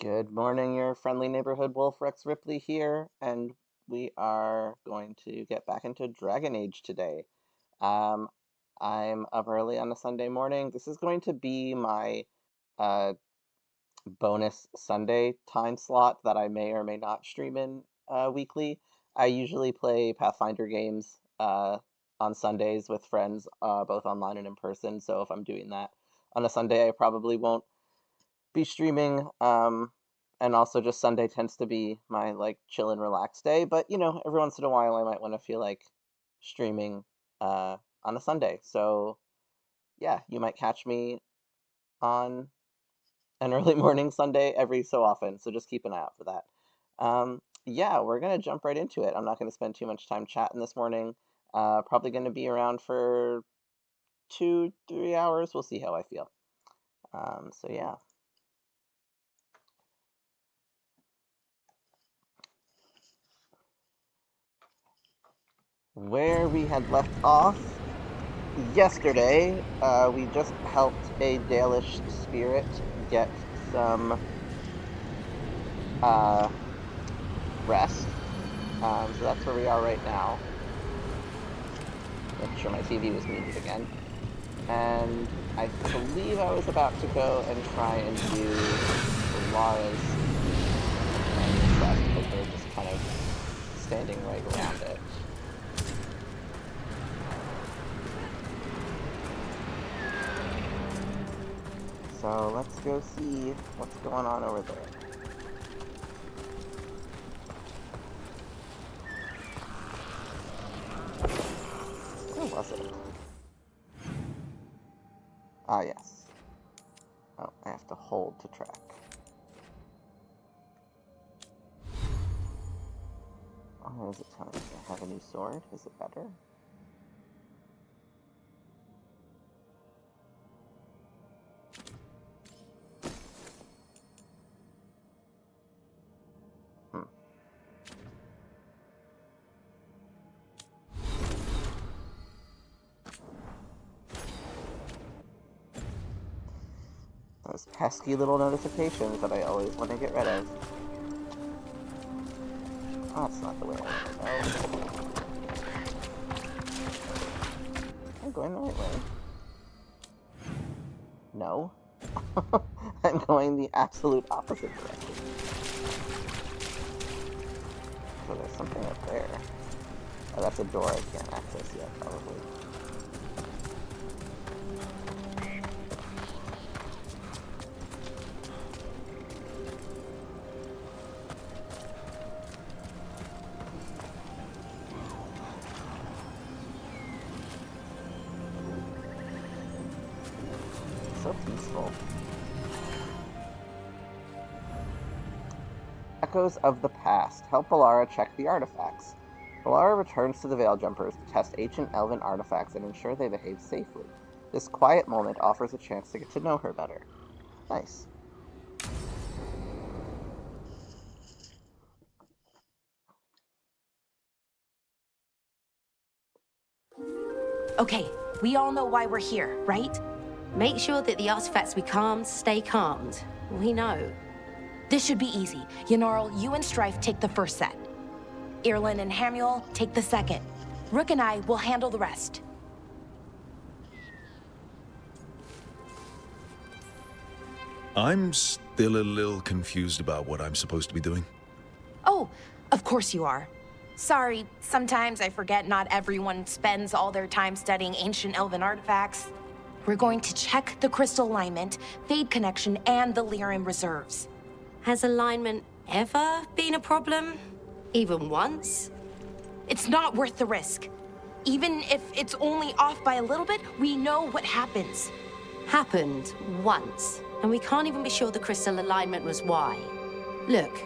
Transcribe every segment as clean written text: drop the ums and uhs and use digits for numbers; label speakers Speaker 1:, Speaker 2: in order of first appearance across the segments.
Speaker 1: Good morning, your friendly neighborhood wolf Rex Ripley here, and we are going to get back into Dragon Age today. Um, I'm up early on a Sunday morning. This is going to be my uh, bonus Sunday time slot that I may or may not stream in weekly. I usually play Pathfinder games on Sundays with friends, both online and in person. So if I'm doing that on a Sunday, I probably won't be streaming. And also just Sunday tends to be my like chill and relax day. But every once in a while I might want to feel like streaming on a Sunday. So yeah, you might catch me on an early morning Sunday every so often. So just keep an eye out for that. Yeah, we're gonna jump right into it. I'm not gonna spend too much time chatting this morning. Probably gonna be around for 2, 3 hours. We'll see how I feel. So yeah. Where we had left off yesterday, we just helped a Dalish spirit get some uh, rest. So that's where we are right now. Make sure my TV was muted again. And I believe I was about to go and try and do Lara's quest, but they're just kind of standing right around it. So let's go see what's going on over there. Where was it? Ah, yes. Oh, I have to hold to track. Oh, what is it telling me? I have a new sword? Is it better? Hmm. Those pesky little notifications that I always want to get rid of. Oh, that's not the way I want to go. I'm going the right way. No. I'm going the absolute opposite direction. So there's something up there. Oh, that's a door I can't access yet, probably. So peaceful. Echoes of the past. Help Alara check the artifacts. Alara returns to the Veil Jumpers to test ancient elven artifacts and ensure they behave safely. This quiet moment offers a chance to get to know her better. Nice.
Speaker 2: Okay, we all know why we're here, right?
Speaker 3: Make sure that the artifacts we calmed stay calmed. We know.
Speaker 2: This should be easy. Yanarl, you and Strife take the first set. Irlin and Hamuel take the second. Rook and I will handle the rest.
Speaker 4: I'm still a little confused about what I'm supposed to be doing.
Speaker 2: Oh, of course you are. Sorry, sometimes I forget not everyone spends all their time studying ancient elven artifacts. We're going to check the crystal alignment, fade connection, and the Lyran reserves.
Speaker 3: Has alignment ever been a problem? Even once?
Speaker 2: It's not worth the risk. Even if it's only off by a little bit, we know what happens.
Speaker 3: Happened once, and we can't even be sure the crystal alignment was why. Look,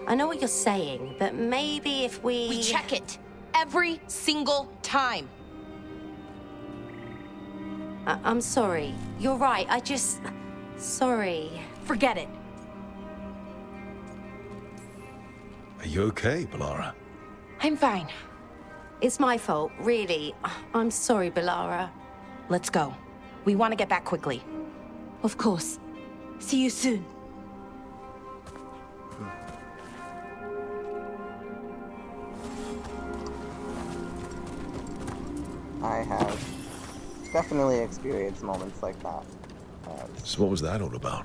Speaker 3: I know what you're saying, but maybe if
Speaker 2: We check it every single time.
Speaker 3: I'm sorry. You're right, Sorry.
Speaker 2: Forget it.
Speaker 4: Are you okay, Balara?
Speaker 2: I'm fine.
Speaker 3: It's my fault, really. I'm sorry, Balara.
Speaker 2: Let's go. We want to get back quickly. Of course. See you soon.
Speaker 1: definitely experienced moments like that.
Speaker 4: So what was that all about?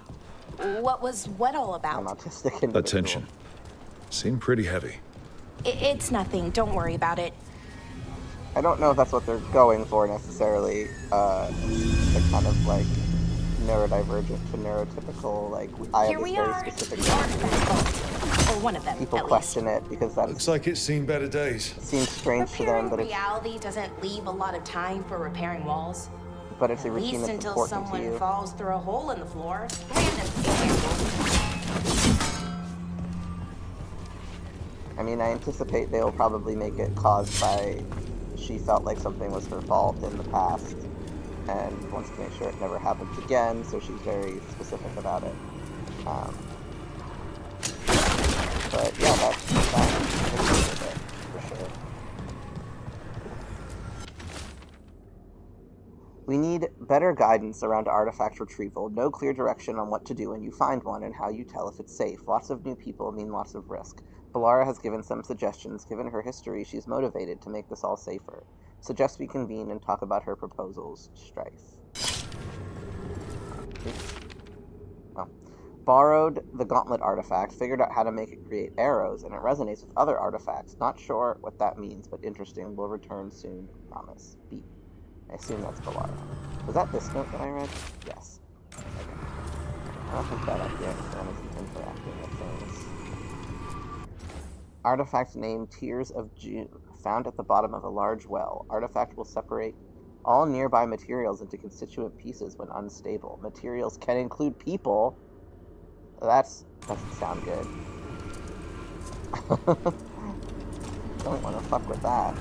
Speaker 2: What was what all
Speaker 1: An
Speaker 2: about?
Speaker 1: autistic
Speaker 4: That
Speaker 1: individual.
Speaker 4: tension. Seemed pretty heavy.
Speaker 2: It's nothing. Don't worry about it.
Speaker 1: I don't know if that's what they're going for necessarily. The kind of like neurodivergent to neurotypical, like I have
Speaker 2: Here
Speaker 1: this
Speaker 2: we
Speaker 1: very
Speaker 2: are.
Speaker 1: specific
Speaker 2: The artifact. Or one of them,
Speaker 1: people
Speaker 2: at
Speaker 1: question
Speaker 2: least.
Speaker 1: it because that
Speaker 4: Looks like it's seen better days.
Speaker 1: seems strange to them,
Speaker 2: Repairing
Speaker 1: but
Speaker 2: reality doesn't leave a lot of time for repairing walls.
Speaker 1: it's a
Speaker 2: At
Speaker 1: routine
Speaker 2: least
Speaker 1: that's
Speaker 2: until
Speaker 1: important to
Speaker 2: someone
Speaker 1: you.
Speaker 2: falls through a hole in the floor. Random example.
Speaker 1: I mean, I anticipate they'll probably make it caused by she felt like something was her fault in the past and wants to make sure it never happens again, so she's very specific about it. But yeah, that's it, for sure. We need better guidance around artifact retrieval, no clear direction on what to do when you find one and how you tell if it's safe. Lots of new people mean lots of risk. Balara has given some suggestions. Given her history, she's motivated to make this all safer. Suggests we convene and talk about her proposals. Strife. Oops. Oh. Borrowed the gauntlet artifact, figured out how to make it create arrows, and it resonates with other artifacts. Not sure what that means, but interesting. Will return soon, promise. B. I assume that's Balara. Was that this note that I read? Yes. Okay. I don't think that idea is interacting with things. Artifact named Tears of June, found at the bottom of a large well. Artifact will separate all nearby materials into constituent pieces when unstable. Materials can include people. That doesn't sound good. Don't want to fuck with that.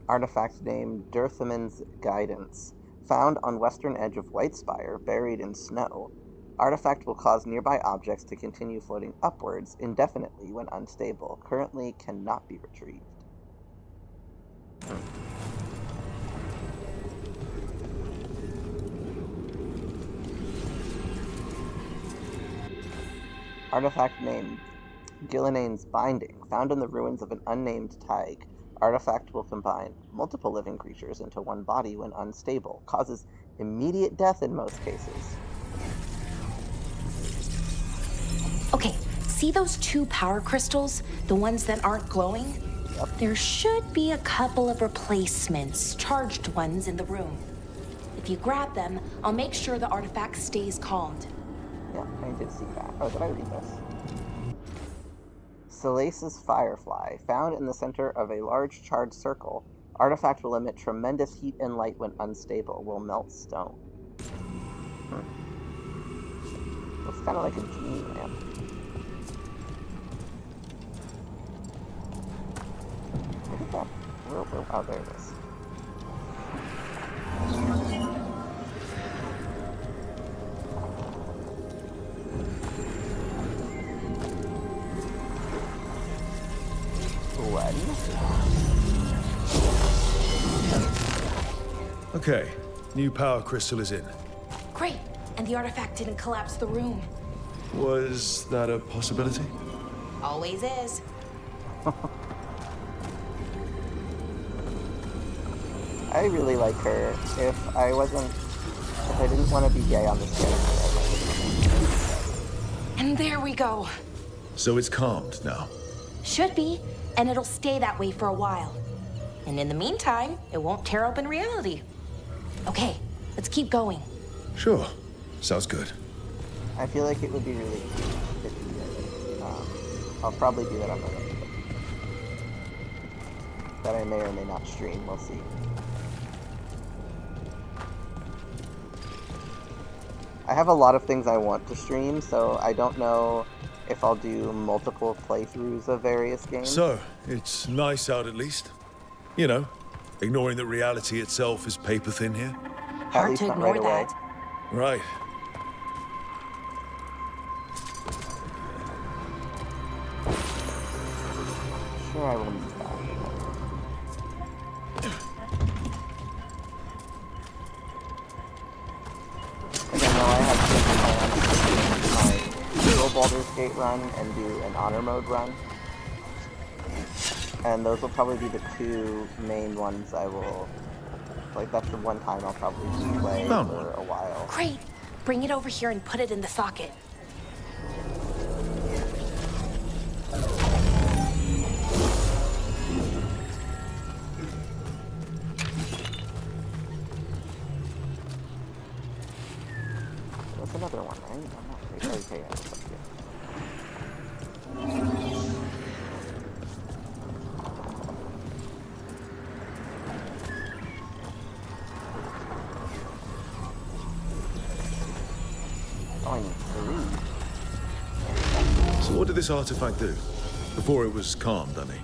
Speaker 1: Artifact named Dirthaman's Guidance, found on western edge of Whitespire, buried in snow. Artifact will cause nearby objects to continue floating upwards indefinitely when unstable. Currently cannot be retrieved. Artifact named Gillinane's Binding, found in the ruins of an unnamed Taig. Artifact will combine multiple living creatures into one body when unstable. Causes immediate death in most cases.
Speaker 2: Okay, see those 2 power crystals? The ones that aren't glowing?
Speaker 1: Yep.
Speaker 2: There should be a couple of replacements, charged ones, in the room. If you grab them, I'll make sure the artifact stays calmed.
Speaker 1: Yeah, I did see that. Oh, did I read this? Salace's Firefly, found in the center of a large charred circle. Artifact will emit tremendous heat and light when unstable. Will melt stone. Looks kind of like a genie lamp. Look at that. Oh, there it is.
Speaker 4: Okay, new power crystal is in.
Speaker 2: Great, and the artifact didn't collapse the room.
Speaker 4: Was that a possibility?
Speaker 2: Always is.
Speaker 1: I really like her. If I didn't want to be gay on this character, I would.
Speaker 2: And there we go.
Speaker 4: So it's calmed now.
Speaker 2: Should be, and it'll stay that way for a while. And in the meantime, it won't tear open reality. Okay, let's keep going.
Speaker 4: Sure, sounds good.
Speaker 1: I feel like it would be really cute if you did. I'll probably do that on the way. That I may or may not stream, we'll see. I have a lot of things I want to stream, so I don't know if I'll do multiple playthroughs of various games.
Speaker 4: So, it's nice out at least. You know, ignoring that reality itself is paper thin here.
Speaker 1: At
Speaker 2: Hard
Speaker 1: least
Speaker 2: to
Speaker 1: not
Speaker 2: ignore
Speaker 1: right away.
Speaker 2: that.
Speaker 4: Right.
Speaker 1: Sure, I will need that. Again, though, I have big plans to do my Baldur's Gate run and do an honor mode run. And those will probably be the two main ones I will, like, that's the one time I'll probably play
Speaker 4: Found one.
Speaker 1: for a while.
Speaker 2: Great. Bring it over here and put it in the socket.
Speaker 1: That's another one, right? I'm not really okay. It's up here. Oh, I need three.
Speaker 4: So what did this artifact do? Before it was calmed, I mean.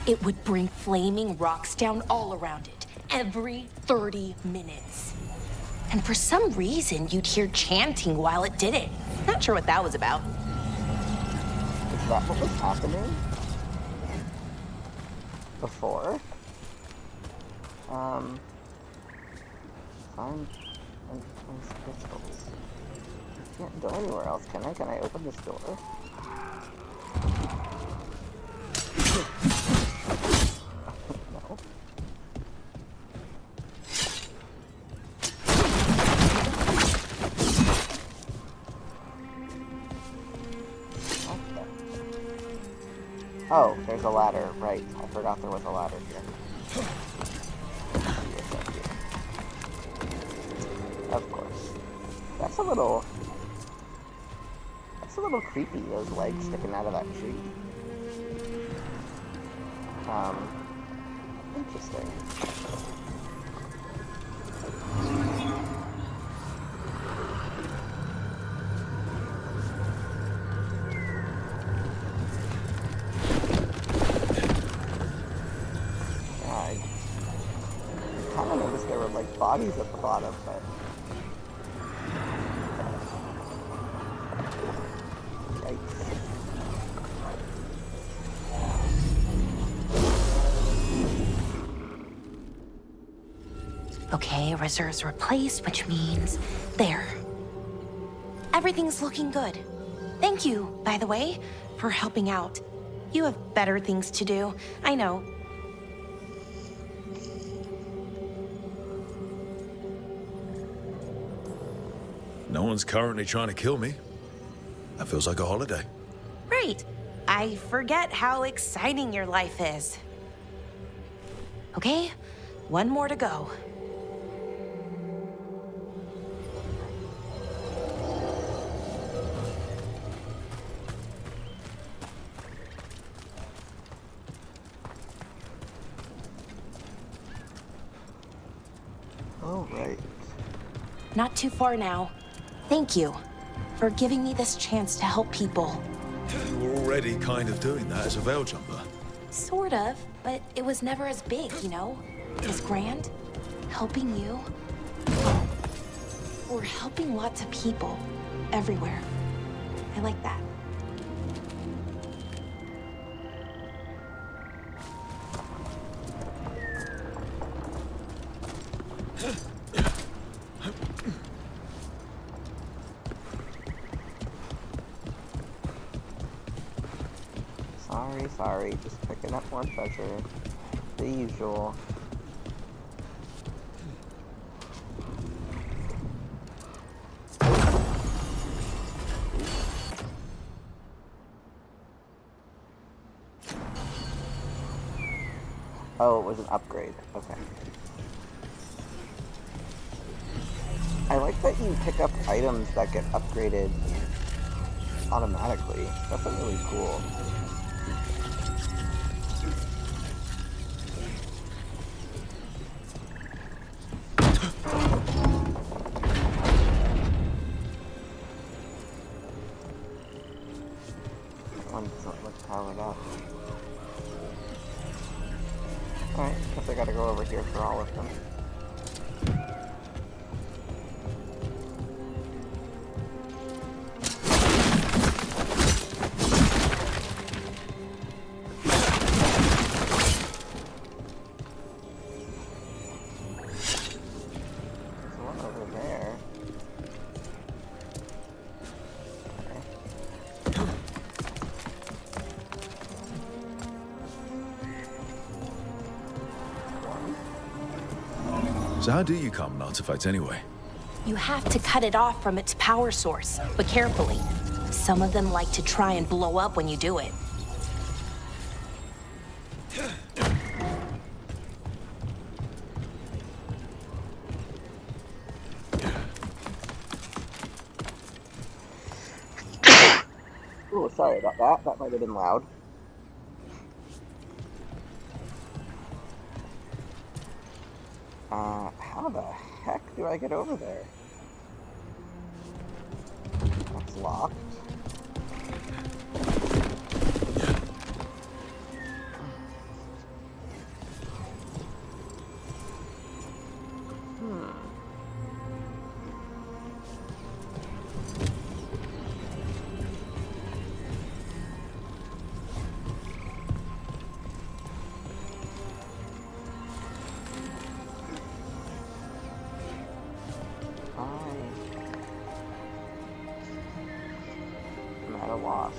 Speaker 2: It would bring flaming rocks down all around it, every 30 minutes. And for some reason, you'd hear chanting while it did it. Not sure what that was about.
Speaker 1: Is that what was happening? Before? Find crystals. Can't go anywhere else, can I? Can I open this door? No. Okay. Oh, there's a ladder, right. I forgot there was a ladder here. Of course. That's a little creepy, those legs sticking out of that tree. Interesting. Yeah, I kind of noticed there were like bodies at the bottom, but
Speaker 2: Okay, reserves replaced, which means there. Everything's looking good. Thank you, by the way, for helping out. You have better things to do, I know.
Speaker 4: No one's currently trying to kill me. That feels like a holiday.
Speaker 2: Right. I forget how exciting your life is. Okay, one more to go.
Speaker 1: oh right.
Speaker 2: Not too far now. Thank you for giving me this chance to help people.
Speaker 4: You were already kind of doing that as a veil jumper.
Speaker 2: Sort of, but it was never as big, you know? As grand. Helping you. Or helping lots of people. Everywhere. I like that.
Speaker 1: Sorry, just picking up more treasure. The usual. Oh, it was an upgrade. Okay. I like that you pick up items that get upgraded automatically. That's really cool. One doesn't look powered up. Alright, guess I gotta go over here for all of them. There's one over there. Okay.
Speaker 4: So how do you calm an artifact anyway?
Speaker 2: You have to cut it off from its power source, but carefully. Some of them like to try and blow up when you do it.
Speaker 1: Oh, sorry about that. That might have been loud. How the heck do I get over there? That's locked. I'm at a loss.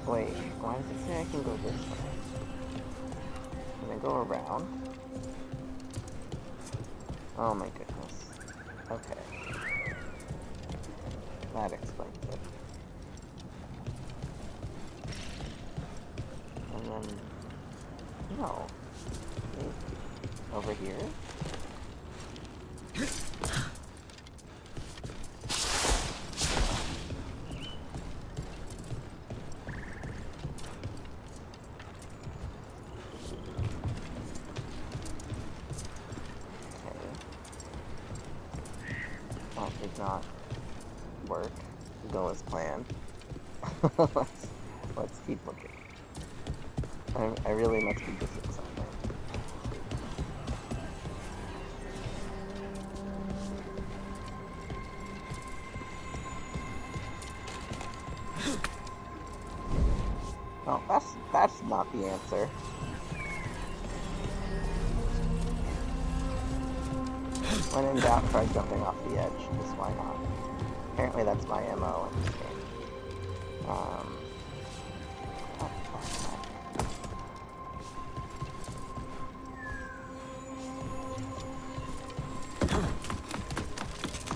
Speaker 1: Wait, why does it say I can go this way? Can I go around? Oh my goodness. Okay. That explains it. And then... No. Maybe. Over here? That did not work. Go as planned. let's keep looking. I really must be missing something. Oh, that's not the answer. When in doubt, try jumping off the edge. Just why not? Apparently that's my MO in this game.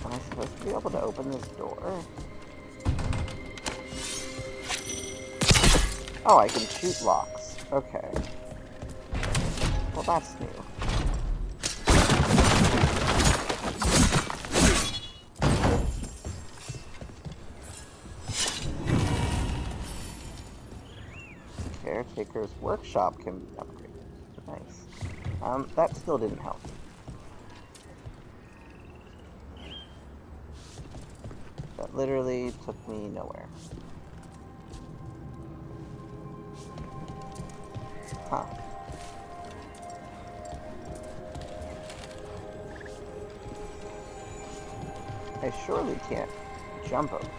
Speaker 1: Am I supposed to be able to open this door? Oh, I can shoot locks. Okay. Well, that's new. Caretaker's workshop can be upgraded. Nice. That still didn't help. That literally took me nowhere. Huh. I surely can't jump over there.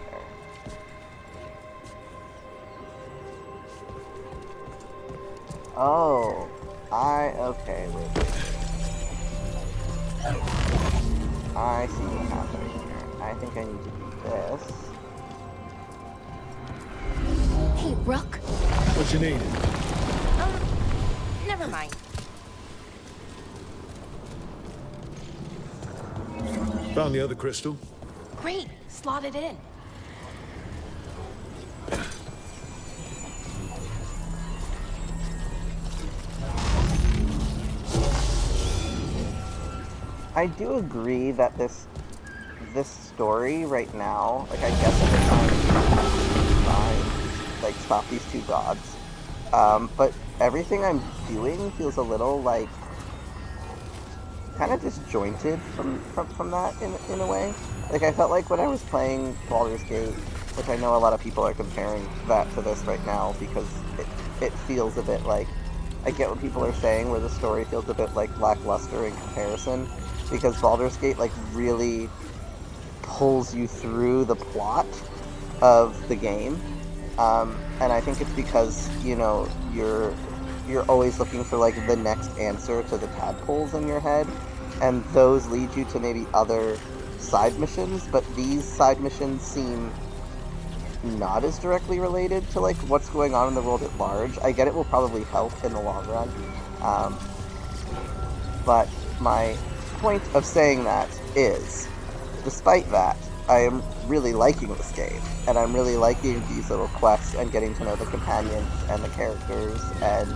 Speaker 1: Oh, okay, wait. I see what's happening here. I think I need to do this.
Speaker 2: Hey, Rook.
Speaker 4: What you need?
Speaker 2: Never mind.
Speaker 4: Found the other crystal.
Speaker 2: Great, slot it in.
Speaker 1: I do agree that this story right now, like I guess at the time, fine, like stop these two gods. But everything I'm doing feels a little like kind of disjointed from that in a way. Like I felt like when I was playing Baldur's Gate, which I know a lot of people are comparing that to this right now because it feels a bit like, I get what people are saying where the story feels a bit like lackluster in comparison, because Baldur's Gate like really pulls you through the plot of the game, and I think it's because, you know, you're always looking for like the next answer to the tadpoles in your head, and those lead you to maybe other side missions, but these side missions seem not as directly related to like what's going on in the world at large. I get it will probably help in the long run, um, but my point of saying that is, despite that, I am really liking this game, and I'm really liking these little quests and getting to know the companions and the characters, and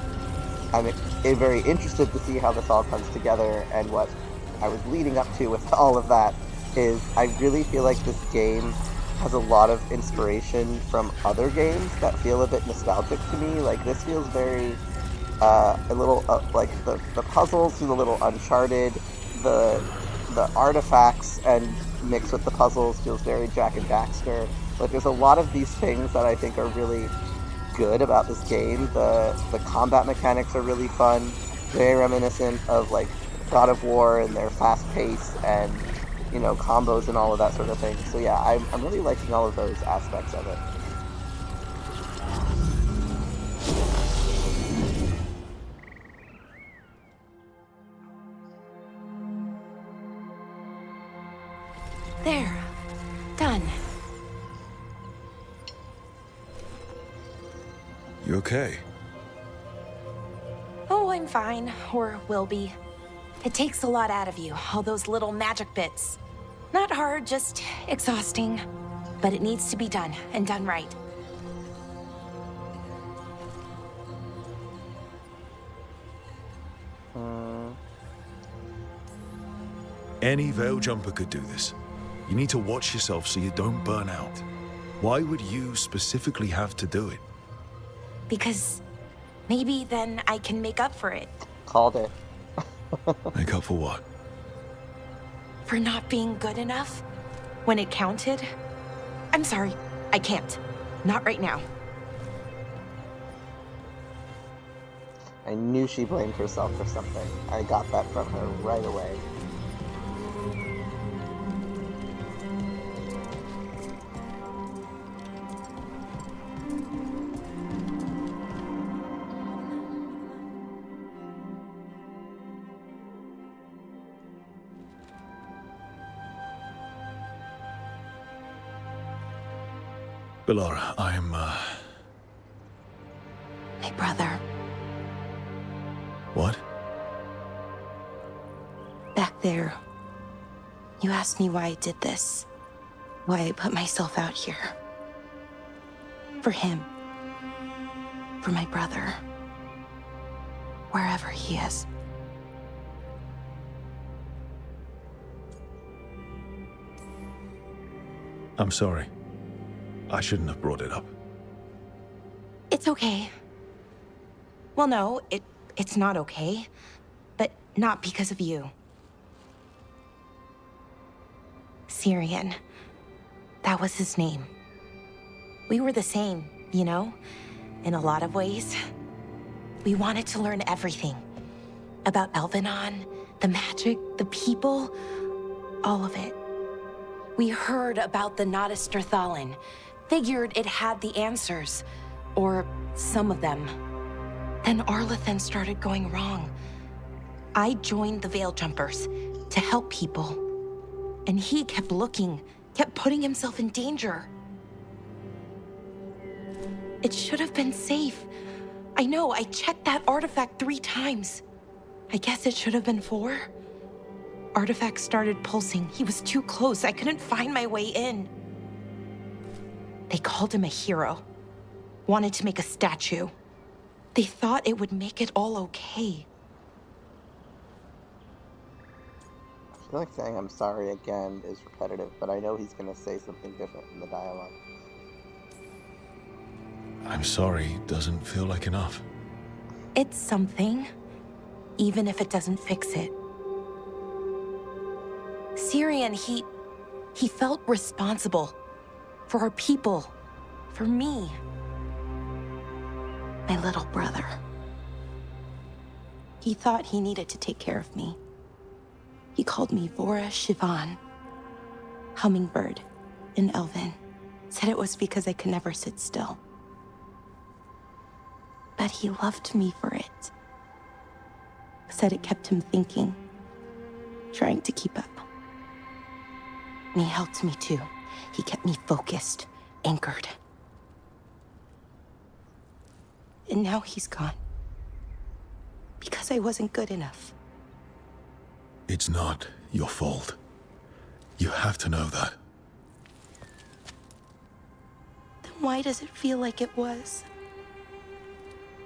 Speaker 1: I'm very interested to see how this all comes together. And what I was leading up to with all of that is I really feel like this game has a lot of inspiration from other games that feel a bit nostalgic to me. Like, this feels very a little like the puzzles feel a little Uncharted, the artifacts and mixed with the puzzles feels very Jack and Daxter. Like, there's a lot of these things that I think are really good about this game. The combat mechanics are really fun, very reminiscent of like God of War and their fast pace and, you know, combos and all of that sort of thing. So yeah, I'm really liking all of those aspects of it.
Speaker 2: There. Done.
Speaker 4: You okay?
Speaker 2: Oh, I'm fine. Or will be. It takes a lot out of you, all those little magic bits. Not hard, just exhausting. But it needs to be done, and done right.
Speaker 4: Any Veil jumper could do this. You need to watch yourself so you don't burn out. Why would you specifically have to do it?
Speaker 2: Because maybe then I can make up for it.
Speaker 1: Called it.
Speaker 4: Make up for what?
Speaker 2: For not being good enough when it counted. I'm sorry, I can't. Not right now.
Speaker 1: I knew she blamed herself for something. I got that from her right away.
Speaker 4: Bellara, I am,
Speaker 2: My brother,
Speaker 4: What?
Speaker 2: back there. You asked me why I did this. Why I put myself out here. For him. For my brother. Wherever he is.
Speaker 4: I'm sorry. I shouldn't have brought it up.
Speaker 2: It's okay. Well, no, it's not okay. But not because of you. Syrian. That was his name. We were the same, you know? In a lot of ways. We wanted to learn everything. About Elvenon, the magic, the people, all of it. We heard about the Nodus Thalin. Figured it had the answers. Or some of them. Then Arlathan started going wrong. I joined the Veil Jumpers to help people. And he kept looking, kept putting himself in danger. It should have been safe. I know, I checked that artifact 3 times. I guess it should have been 4. Artifact started pulsing. He was too close. I couldn't find my way in. They called him a hero. Wanted to make a statue. They thought it would make it all okay.
Speaker 1: I feel like saying I'm sorry again is repetitive, but I know he's going to say something different in the dialogue.
Speaker 4: I'm sorry doesn't feel like enough.
Speaker 2: It's something, even if it doesn't fix it. Syrian, he felt responsible for our people, for me. My little brother. He thought he needed to take care of me. He called me Vora Shivan, hummingbird in Elven. Said it was because I could never sit still. But he loved me for it. Said it kept him thinking, trying to keep up. And he helped me too. He kept me focused, anchored. And now he's gone. Because I wasn't good enough.
Speaker 4: It's not your fault. You have to know that.
Speaker 2: Then why does it feel like it was?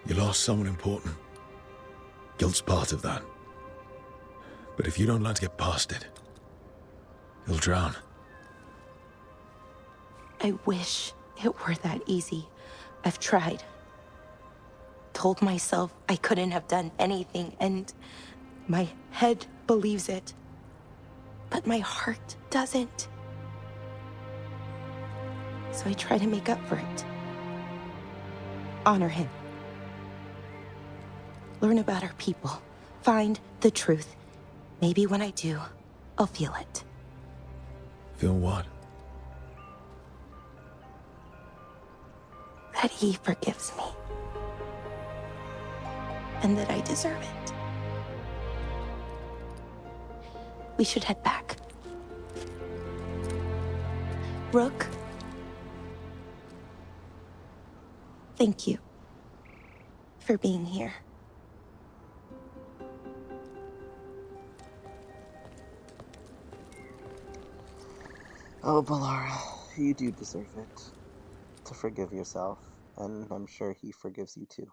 Speaker 4: You lost someone important. Guilt's part of that. But if you don't learn to get past it, you'll drown.
Speaker 2: I wish it were that easy. I've tried. Told myself I couldn't have done anything, and my head believes it. But my heart doesn't. So I try to make up for it. Honor him. Learn about our people. Find the truth. Maybe when I do, I'll feel it.
Speaker 4: Feel what?
Speaker 2: That he forgives me. And that I deserve it. We should head back. Rook. Thank you for being here.
Speaker 1: Oh, Balara, you do deserve it. To forgive yourself, and I'm sure he forgives you too.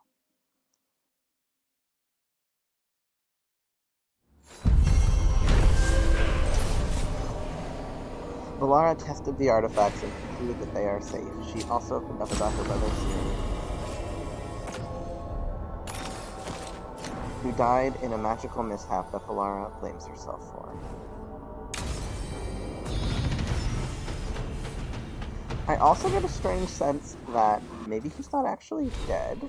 Speaker 1: Valara tested the artifacts and concluded that they are safe. She also opened up about her brother Ciri, who died in a magical mishap that Valara blames herself for. I also get a strange sense that maybe he's not actually dead.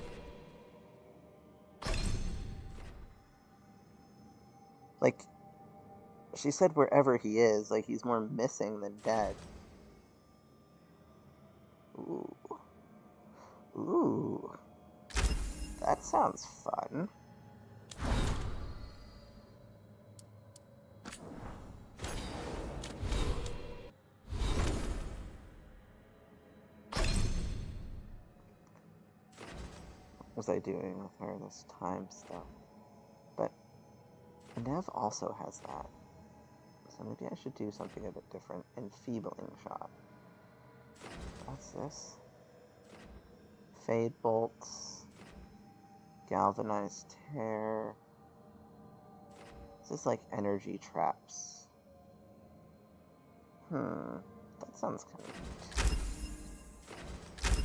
Speaker 1: Like, she said wherever he is, like he's more missing than dead. Ooh. Ooh. That sounds fun. What was I doing with her this time stuff? But Nev also has that. So maybe I should do something a bit different. Enfeebling shot. What's this? Fade bolts. Galvanized tear. This is like energy traps. That sounds kind of neat.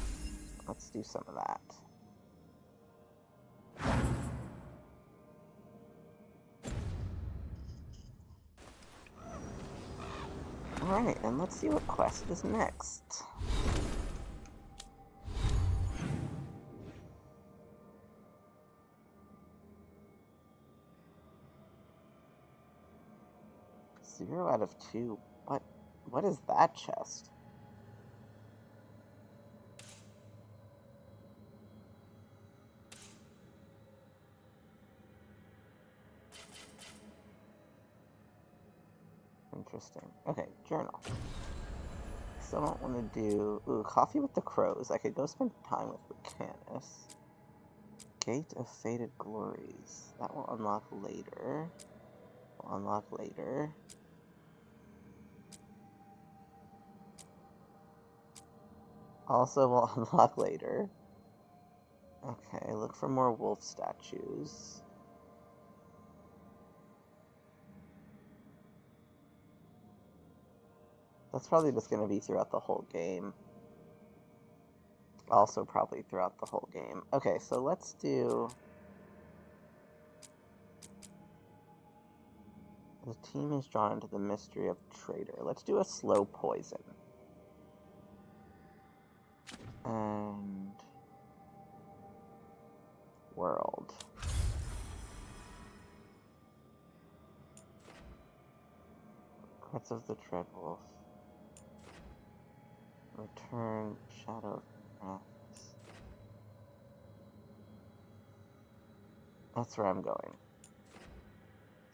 Speaker 1: Let's do some of that. Alright, and let's see what quest is next. Zero out of 2. What is that chest? Interesting. Okay, journal. So I don't want to do... Ooh, coffee with the crows. I could go spend time with Lucanus. Gate of Faded Glories. That will unlock later. Also will unlock later. Okay, look for more wolf statues. That's probably just going to be throughout the whole game. Also probably throughout the whole game. Okay, so let's do... The team is drawn into the mystery of traitor. Let's do a slow poison. And... World. Crits of the Treadwolf. Return Shadow of Wraths. That's where I'm going.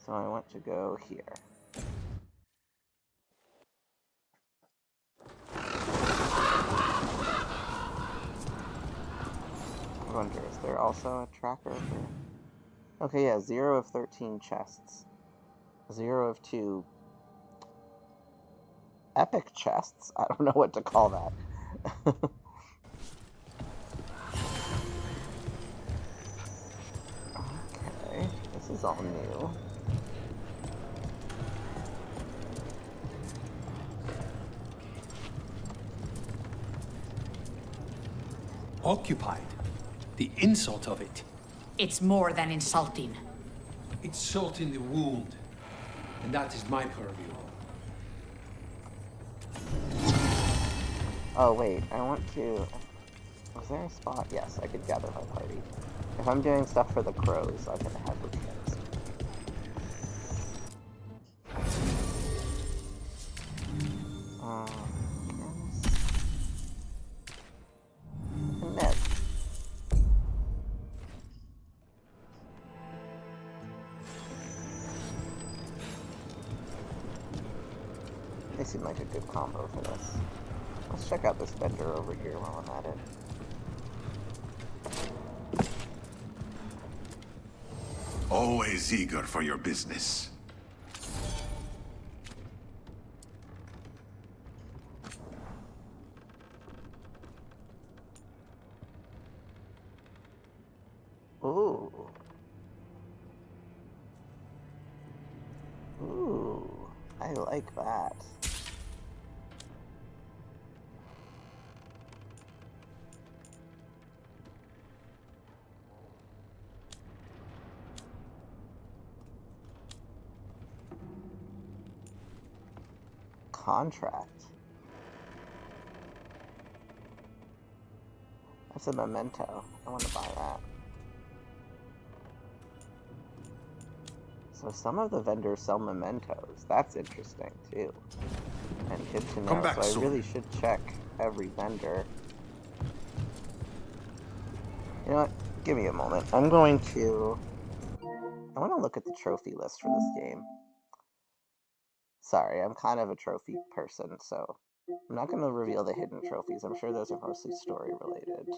Speaker 1: So I want to go here. I wonder, is there also a tracker for... Okay, yeah, 0 of 13 chests. 0 of 2 epic chests? I don't know what to call that. Okay, this is all new.
Speaker 5: Occupied. The insult of it.
Speaker 6: It's more than insulting.
Speaker 5: It's salt in the wound. And that is my purview.
Speaker 1: Oh, wait, I want to... Was there a spot? Yes, I could gather my party. If I'm doing stuff for the crows, I can have routines. Ned. They seem like a good combo for this. Let's check out this vendor over here while I'm at it.
Speaker 7: Always eager for your business.
Speaker 1: Ooh. Ooh. I like that. Contract. That's a memento. I want to buy that. So some of the vendors sell mementos. That's interesting too. And good to know.
Speaker 7: Come back
Speaker 1: so
Speaker 7: soon.
Speaker 1: I really should check every vendor. You know what? Give me a moment. I want to look at the trophy list for this game. Sorry, I'm kind of a trophy person, so I'm not going to reveal the hidden trophies. I'm sure those are mostly story related.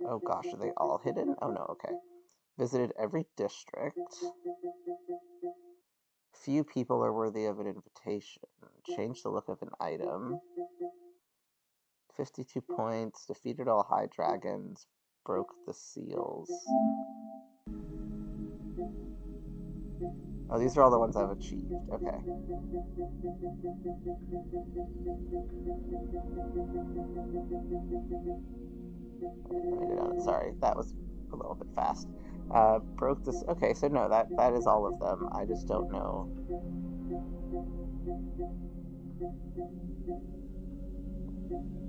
Speaker 1: Oh gosh, are they all hidden? Oh no, okay. Visited every district. Few people are worthy of an invitation. Change the look of an item. 52 points. Defeated all high dragons. Broke the seals. Oh, these are all the ones I've achieved. Okay. Let me go down. Sorry, that was a little bit fast. Broke this. Okay, so no, that is all of them. I just don't know.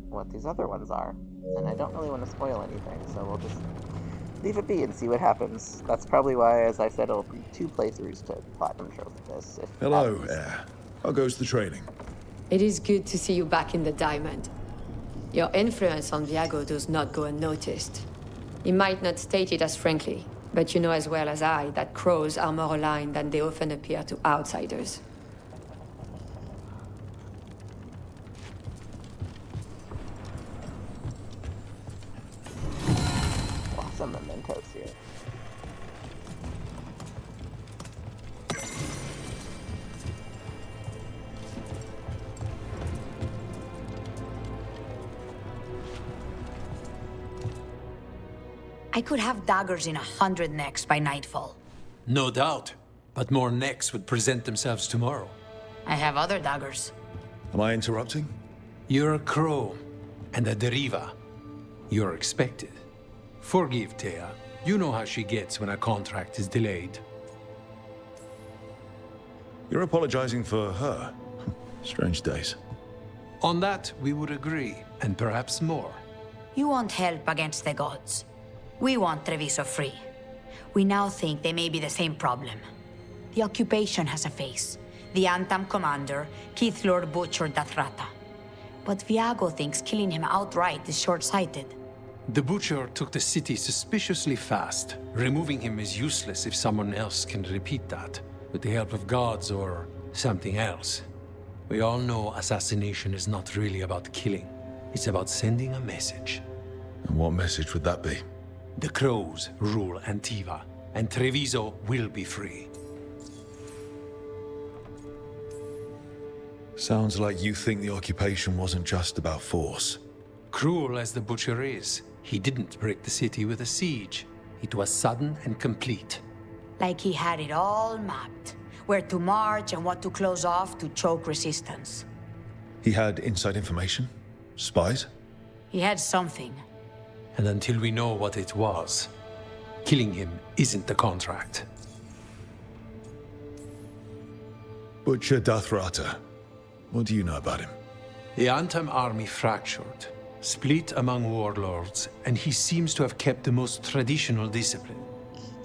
Speaker 1: What these other ones are. And I don't really want to spoil anything, so we'll just leave it be and see what happens. That's probably why, as I said, it'll be 2 playthroughs to Platinum Trophy this.
Speaker 4: Hello, Air. How goes the training?
Speaker 8: It is good to see you back in the Diamond. Your influence on Viago does not go unnoticed. He might not state it as frankly, but you know as well as I that crows are more aligned than they often appear to outsiders.
Speaker 1: Lots of mementos here.
Speaker 6: I could have daggers in 100 necks by nightfall.
Speaker 5: No doubt. But more necks would present themselves tomorrow.
Speaker 6: I have other daggers.
Speaker 4: Am I interrupting?
Speaker 5: You're a crow, and a deriva. You're expected. Forgive Thea. You know how she gets when a contract is delayed.
Speaker 4: You're apologizing for her. Strange days.
Speaker 5: On that, we would agree, and perhaps more.
Speaker 6: You want help against the gods. We want Treviso free. We now think they may be the same problem. The occupation has a face. The Antam commander, Keith Lord butchered Dathrata. But Viago thinks killing him outright is short-sighted.
Speaker 5: The Butcher took the city suspiciously fast. Removing him is useless if someone else can repeat that, with the help of gods or something else. We all know assassination is not really about killing. It's about sending a message.
Speaker 4: And what message would that be?
Speaker 5: The Crows rule Antiva, and Treviso will be free.
Speaker 4: Sounds like you think the occupation wasn't just about force.
Speaker 5: Cruel as the Butcher is, he didn't break the city with a siege. It was sudden and complete.
Speaker 6: Like he had it all mapped. Where to march and what to close off to choke resistance.
Speaker 4: He had inside information? Spies?
Speaker 6: He had something.
Speaker 5: And until we know what it was, killing him isn't the contract.
Speaker 4: Butcher Dathrata. What do you know about him?
Speaker 5: The Antam army fractured, split among warlords, and he seems to have kept the most traditional discipline.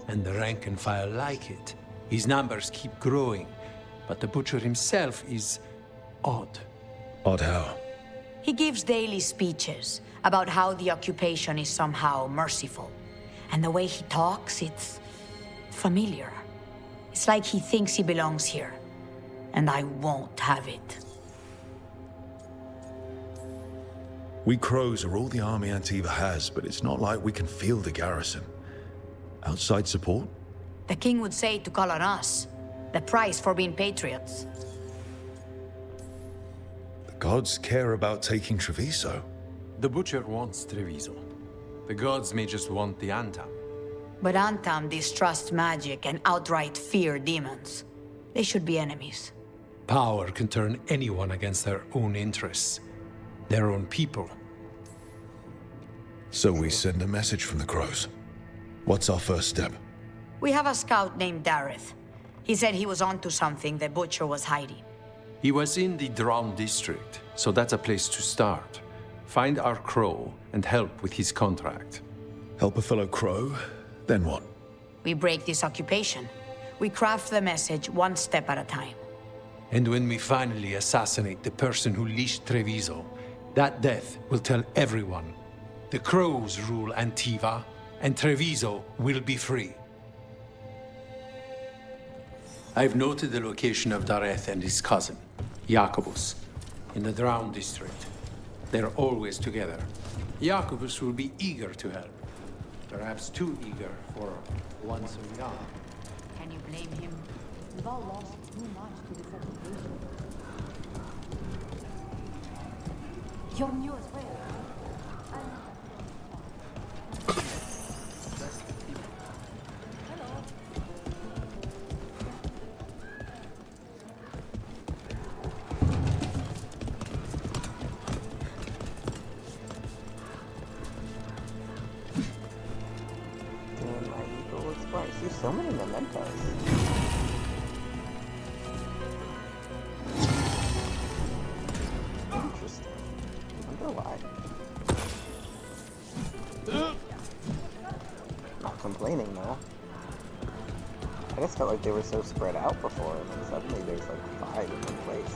Speaker 5: And the rank and file like it. His numbers keep growing, but the Butcher himself is odd.
Speaker 4: Odd how?
Speaker 6: He gives daily speeches about how the occupation is somehow merciful. And the way he talks, it's familiar. It's like he thinks he belongs here. And I won't have it.
Speaker 4: We Crows are all the army Antiva has, but it's not like we can field a garrison. Outside support?
Speaker 6: The king would say to call on us. The price for being patriots.
Speaker 4: The gods care about taking Treviso.
Speaker 5: The Butcher wants Treviso. The gods may just want the Antam.
Speaker 6: But Antam distrusts magic and outright fear demons. They should be enemies.
Speaker 5: Power can turn anyone against their own interests, their own people.
Speaker 4: So we send a message from the Crows. What's our first step?
Speaker 6: We have a scout named Dareth. He said he was onto something the Butcher was hiding.
Speaker 5: He was in the Drown district, so that's a place to start. Find our Crow and help with his contract.
Speaker 4: Help a fellow Crow? Then what?
Speaker 6: We break this occupation. We craft the message one step at a time.
Speaker 5: And when we finally assassinate the person who leashed Treviso, that death will tell everyone. The Crows rule Antiva, and Treviso will be free. I've noted the location of Dareth and his cousin, Jacobus, in the Drown district. They're always together. Jacobus will be eager to help. Perhaps too eager for one so young.
Speaker 6: Can you blame him? We've all lost too much to this occupation. You're new as well.
Speaker 1: I see so many mementos. Interesting. I wonder why. Not complaining though. I just felt like they were so spread out before, and then suddenly there's like 5 in one place.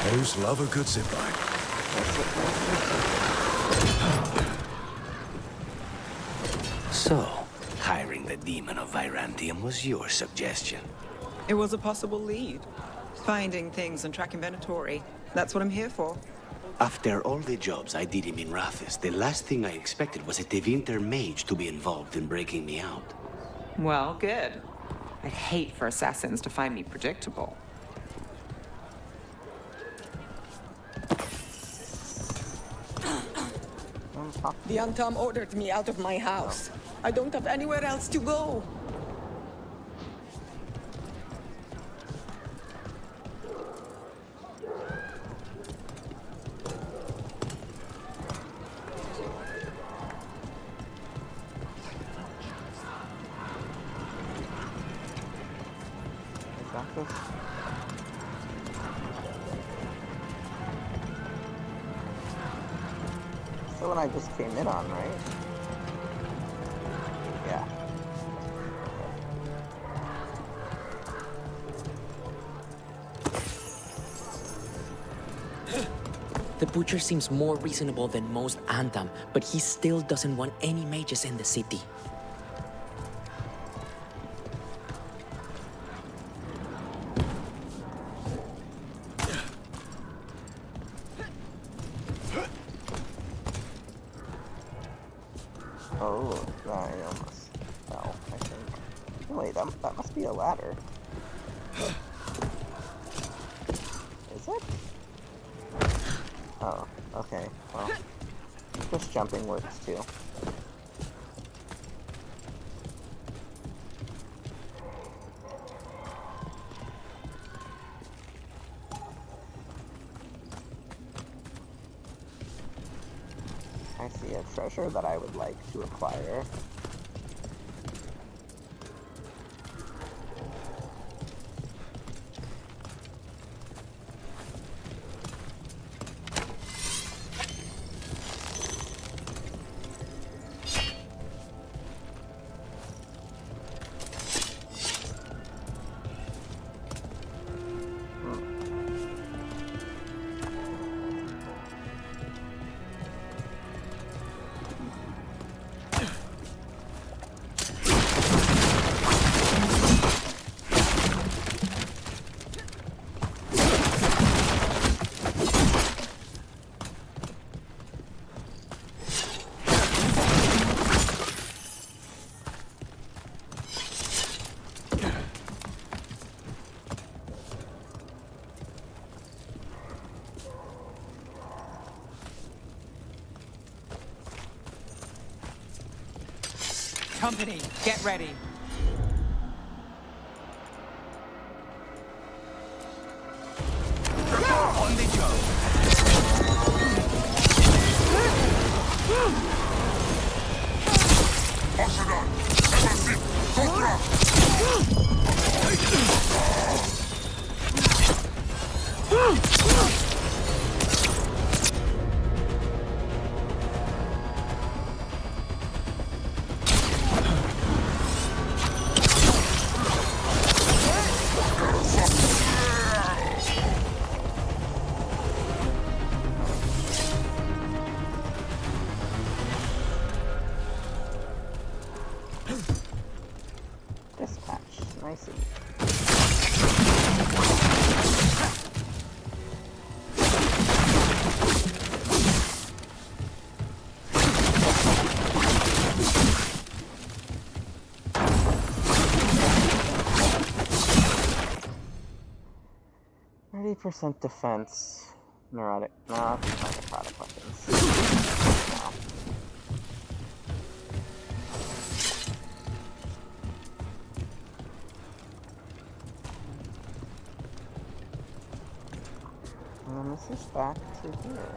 Speaker 4: Crows love a good zipline.
Speaker 9: So, hiring the demon of Virantium was your suggestion.
Speaker 10: It was a possible lead. Finding things and tracking Venatori. That's what I'm here for.
Speaker 9: After all the jobs I did in Minrathis, the last thing I expected was a Tevinter mage to be involved in breaking me out.
Speaker 10: Well, good. I'd hate for assassins to find me predictable. The Antam ordered me out of my house. I don't have anywhere else to go.
Speaker 1: The one I just came in on, right? Yeah.
Speaker 11: The Butcher seems more reasonable than most Antam, but he still doesn't want any mages in the city.
Speaker 1: I almost fell, I think. Oh, wait, that must be a ladder. Is it? Oh, okay. Well, just jumping works too. I see a treasure that I would like to acquire.
Speaker 10: Company, get ready.
Speaker 7: On the job. Arsenal, Eversit, Contra.
Speaker 1: Dispatch. Nicey. %, defense. Neurotic. No, it's not necrotic weapons. No. And this is back to here.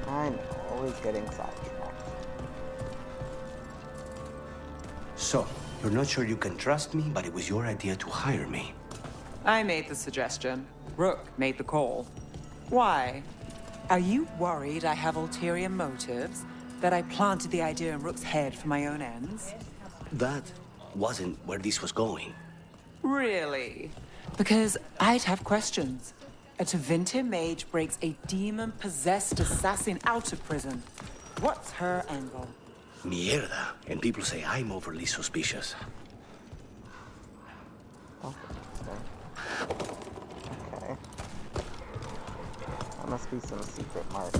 Speaker 1: I know, always getting sidetracked.
Speaker 9: So, you're not sure you can trust me, but it was your idea to hire me.
Speaker 10: I made the suggestion. Rook made the call. Why? Are you worried I have ulterior motives? That I planted the idea in Rook's head for my own ends?
Speaker 9: That wasn't where this was going.
Speaker 10: Really? Because I'd have questions. A Tevinter mage breaks a demon-possessed assassin out of prison. What's her angle?
Speaker 9: Mierda. And people say I'm overly suspicious.
Speaker 1: Oh, okay. That must be some secret mark.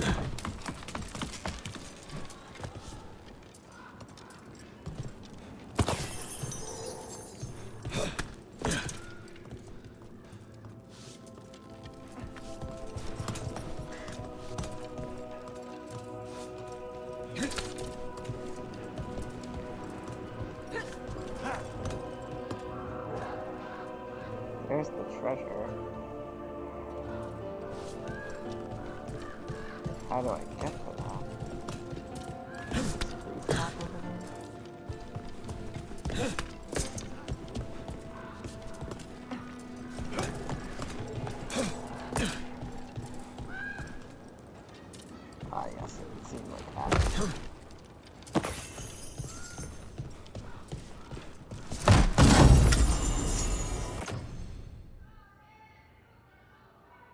Speaker 1: There's the treasure. How do I get to that? Please stop over there.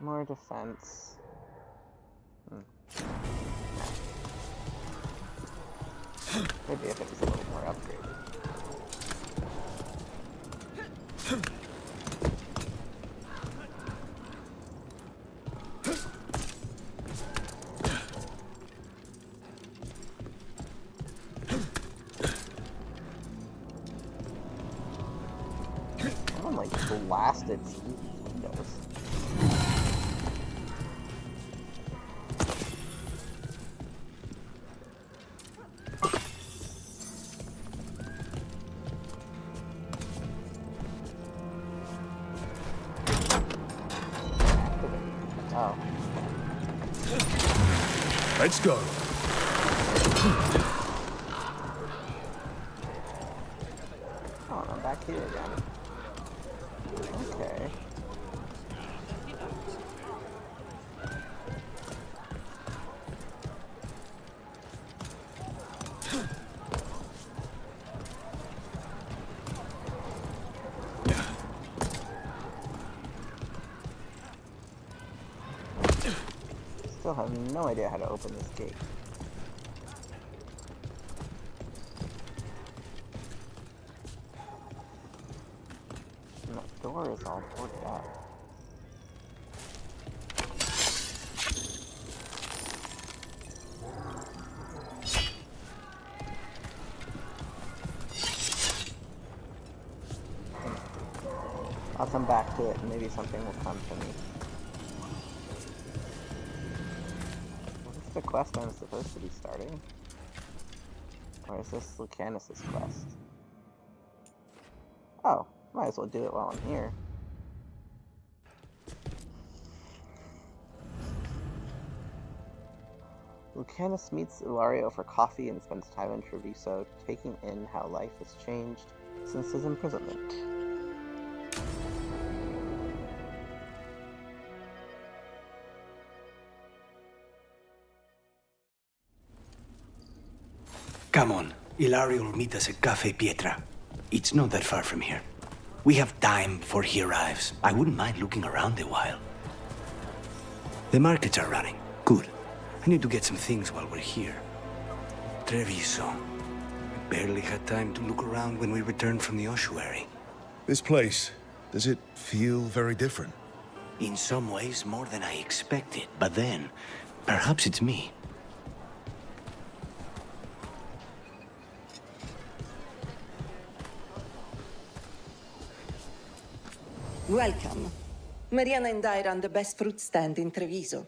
Speaker 1: More defense. Maybe if it was a little more upgraded. Someone like blasted these windows. Oh.
Speaker 4: Let's go.
Speaker 1: Oh, I'm back here again. Okay. Still have no idea how to open this gate. And that door is all boarded up. I'll come back to it and maybe something will come to me. Is this the quest I'm supposed to be starting? Or is this Lucanus's quest? Oh, might as well do it while I'm here. Lucanus meets Ilario for coffee and spends time in Treviso, taking in how life has changed since his imprisonment.
Speaker 9: Come on, Ilario will meet us at Cafe Pietra. It's not that far from here. We have time before he arrives. I wouldn't mind looking around a while. The markets are running. Good. I need to get some things while we're here. Treviso. We barely had time to look around when we returned from the ossuary.
Speaker 4: This place, does it feel very different?
Speaker 9: In some ways, more than I expected. But then, perhaps it's me.
Speaker 12: Welcome. Mariana and I run the best fruit stand in Treviso.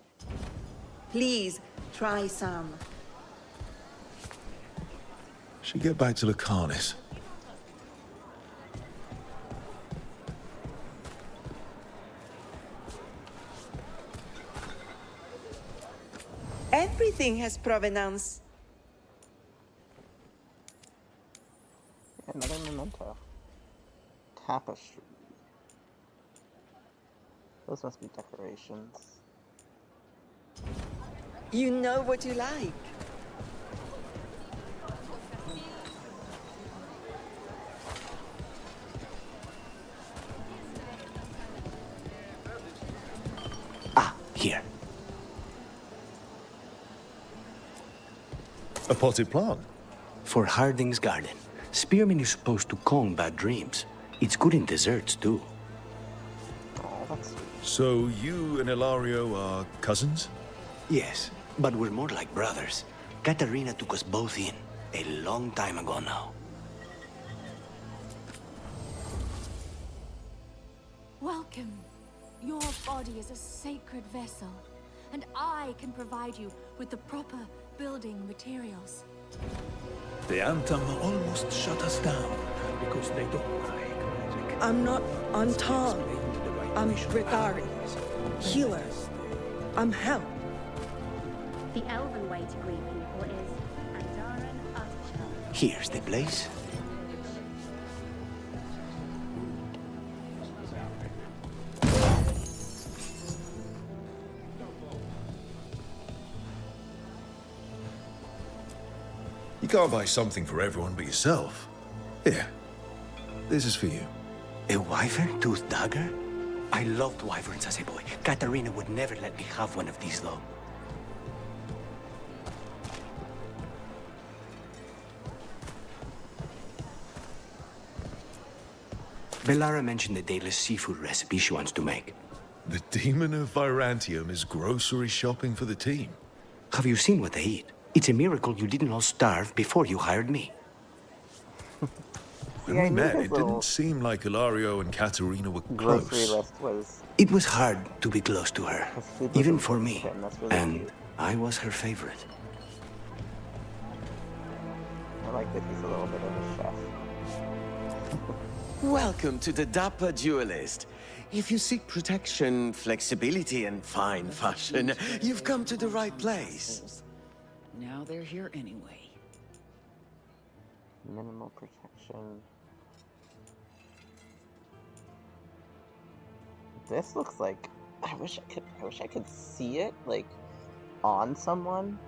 Speaker 12: Please, try some.
Speaker 4: Should get back to Lucanus.
Speaker 12: Everything has provenance.
Speaker 1: Another memento. Tapestry. Those must be decorations.
Speaker 12: You know what you like.
Speaker 9: Ah, here.
Speaker 4: A potted plant?
Speaker 9: For Harding's garden. Spearmint is supposed to calm bad dreams. It's good in desserts, too.
Speaker 1: Oh, that's sweet.
Speaker 4: So you and Ilario are cousins?
Speaker 9: Yes, but we're more like brothers. Katarina took us both in, a long time ago now.
Speaker 13: Welcome. Your body is a sacred vessel, and I can provide you with the proper building materials.
Speaker 14: The Anthem almost shut us down because they don't like magic.
Speaker 12: I'm not Anton. I'm Ricari. Healer. I'm Hel.
Speaker 15: The elven way to greet people is Andaran Archer.
Speaker 9: Here's the place.
Speaker 4: You can't buy something for everyone but yourself. Here, this is for you.
Speaker 9: A wyvern tooth dagger? I loved wyverns as a boy. Katarina would never let me have one of these, though. Bellara mentioned the daily seafood recipe she wants to make.
Speaker 4: The demon of Virantium is grocery shopping for the team.
Speaker 9: Have you seen what they eat? It's a miracle you didn't all starve before you hired me.
Speaker 4: When we met, it didn't seem like Ilario and Katerina were
Speaker 1: grocery
Speaker 4: close.
Speaker 1: list was...
Speaker 9: It was hard to be close to her, even for me.
Speaker 1: Really
Speaker 9: and
Speaker 1: cute.
Speaker 9: I was her favorite.
Speaker 1: I like that he's a little bit of a chef.
Speaker 16: Welcome to the Dapper Duelist. If you seek protection, flexibility, and fine fashion, you've come to the right place.
Speaker 17: Now they're here anyway.
Speaker 1: Minimal protection. This looks like... I wish I could see it, like, on someone.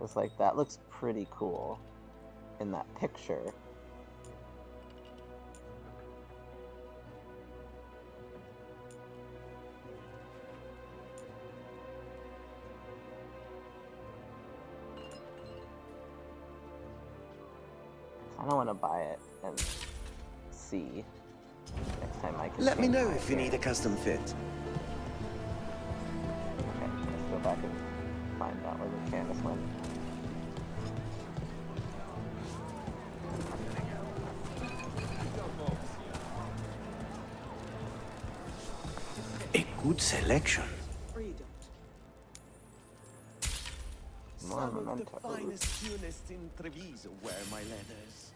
Speaker 1: It's like, that looks pretty cool in that picture. I don't want to buy it and see next time I can.
Speaker 16: Let me know if you need a custom fit.
Speaker 1: Okay, let's go back and find out where the Candace went.
Speaker 9: A good selection.
Speaker 1: More
Speaker 16: Some of the
Speaker 1: mementos.
Speaker 16: finest duelists in Treviso wear my leathers.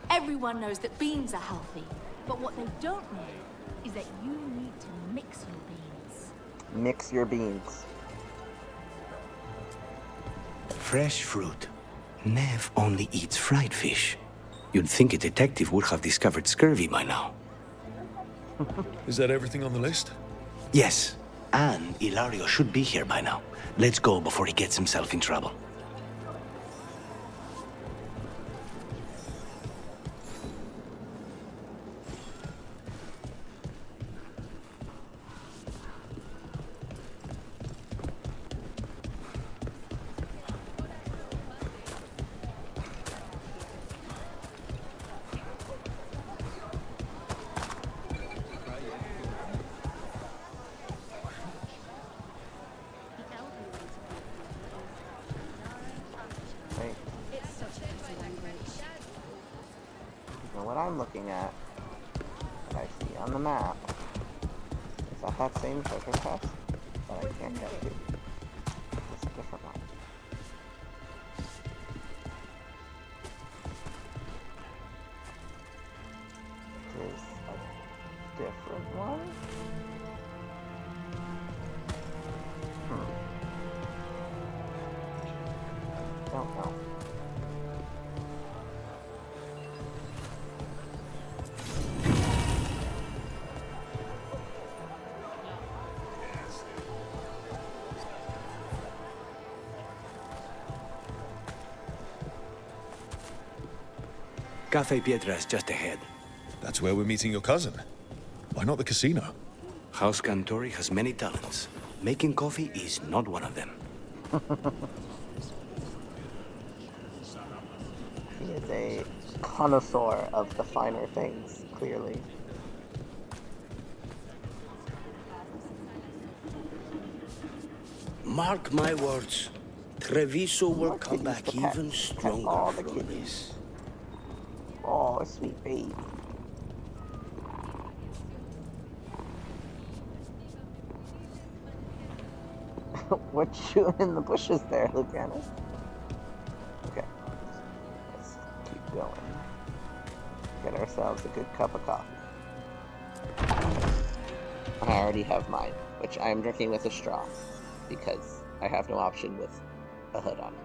Speaker 13: Everyone knows that beans are healthy, but what they don't know is that you need to mix your beans.
Speaker 1: Mix your beans.
Speaker 9: Fresh fruit. Nev only eats fried fish. You'd think a detective would have discovered scurvy by now.
Speaker 4: Is that everything on the list?
Speaker 9: Yes, and Ilario should be here by now. Let's go before he gets himself in trouble.
Speaker 1: Right. Now what I'm looking at, that I see on the map, is that same treasure chest that I can't get to. It's a different one. Is a different one? Don't know.
Speaker 9: Cafe Pietra is just ahead.
Speaker 4: That's where we're meeting your cousin. Why not the casino?
Speaker 9: House Cantori has many talents. Making coffee is not one of them.
Speaker 1: He is a connoisseur of the finer things, clearly.
Speaker 18: Mark my words, Treviso will come back even
Speaker 1: All
Speaker 18: stronger
Speaker 1: the
Speaker 18: from
Speaker 1: kitties.
Speaker 18: this.
Speaker 1: Oh, sweet babe. What you in the bushes there, Lucanus? Okay. Let's keep going. Get ourselves a good cup of coffee. I already have mine, which I am drinking with a straw, because I have no option with a hood on it.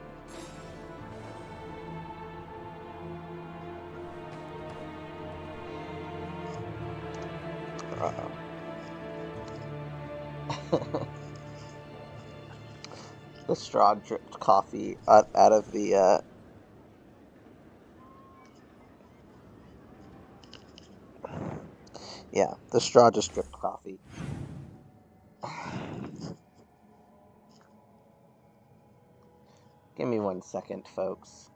Speaker 1: The straw dripped coffee out of the, yeah, the straw just dripped coffee. Give me 1 second, folks.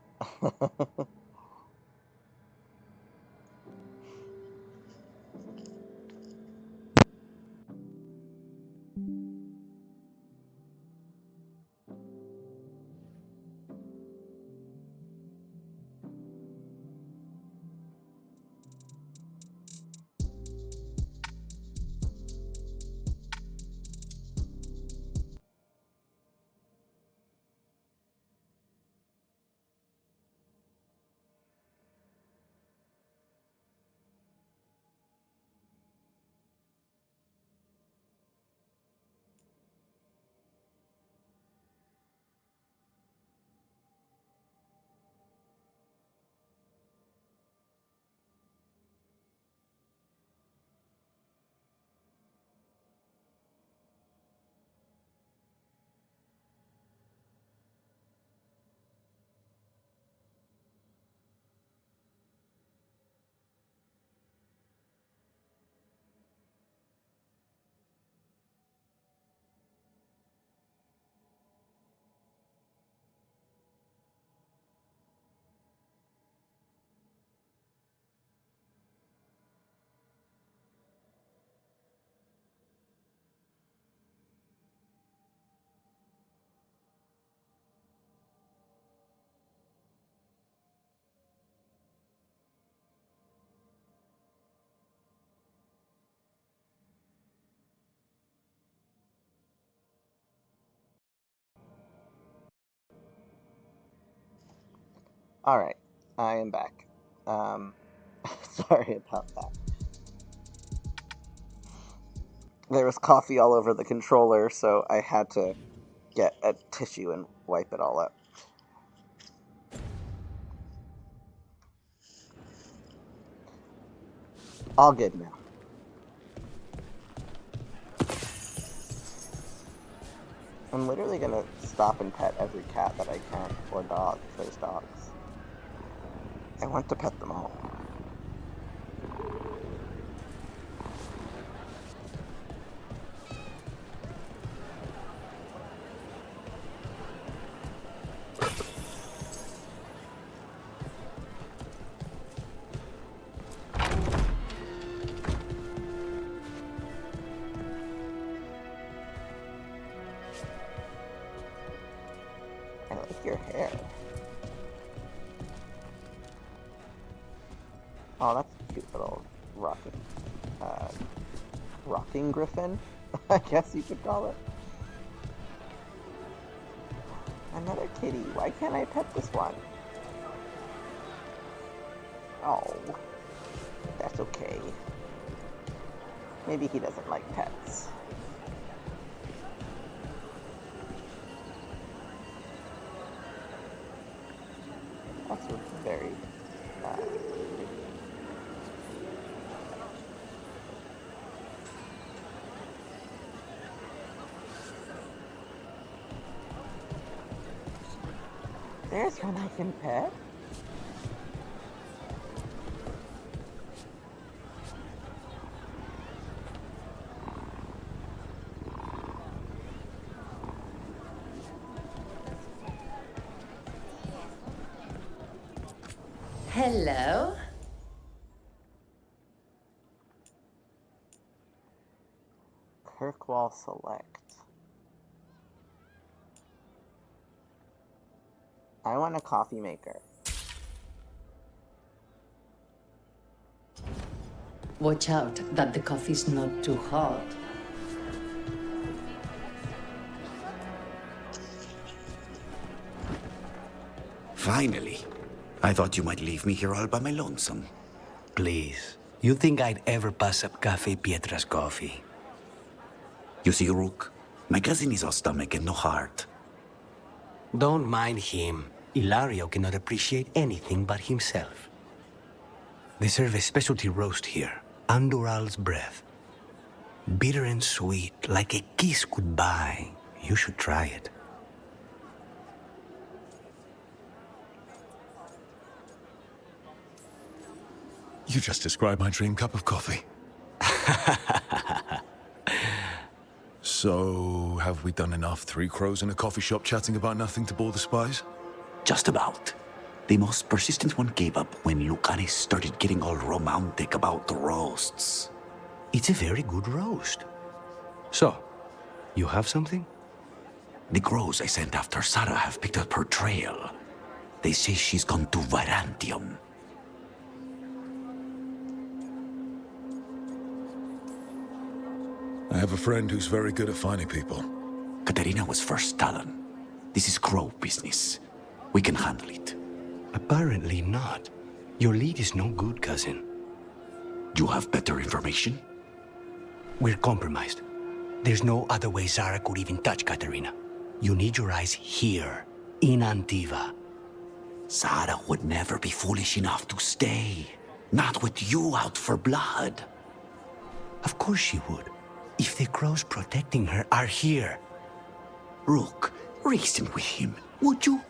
Speaker 1: Alright, I am back. Sorry about that. There was coffee all over the controller, so I had to get a tissue and wipe it all up. All good now. I'm literally gonna stop and pet every cat that I can, or dog, if there's dogs. I want to pet them all. I like your hair. Oh, that's a cute little rocking griffin, I guess you could call it. Another kitty. Why can't I pet this one? Oh, that's okay. Maybe he doesn't like pets. That's very there's one I can pet.
Speaker 3: Hello?
Speaker 1: Kirkwall Select. I want a coffee maker.
Speaker 19: Watch out that the coffee's not too hot.
Speaker 9: Finally. I thought you might leave me here all by my lonesome. Please. You think I'd ever pass up Cafe Pietra's coffee? You see, Rook, my cousin is all stomach and no heart. Don't mind him. Ilario cannot appreciate anything but himself. They serve a specialty roast here, Andoral's breath. Bitter and sweet, like a kiss goodbye. You should try it.
Speaker 4: You just described my dream cup of coffee. So, have we done enough Three Crows in a coffee shop chatting about nothing to bore the spies?
Speaker 9: Just about. The most persistent one gave up when Lucanis started getting all romantic about the roasts. It's a very good roast. So, you have something? The crows I sent after Sarah have picked up her trail. They say she's gone to Varantium.
Speaker 4: I have a friend who's very good at finding people.
Speaker 9: Katerina was first Talon. This is crow business. We can handle it. Apparently not. Your lead is no good, cousin. You have better information? We're compromised. There's no other way Zara could even touch Katerina. You need your eyes here, in Antiva. Zara would never be foolish enough to stay. Not with you out for blood. Of course she would. If the crows protecting her are here. Rook, reason with him, would you?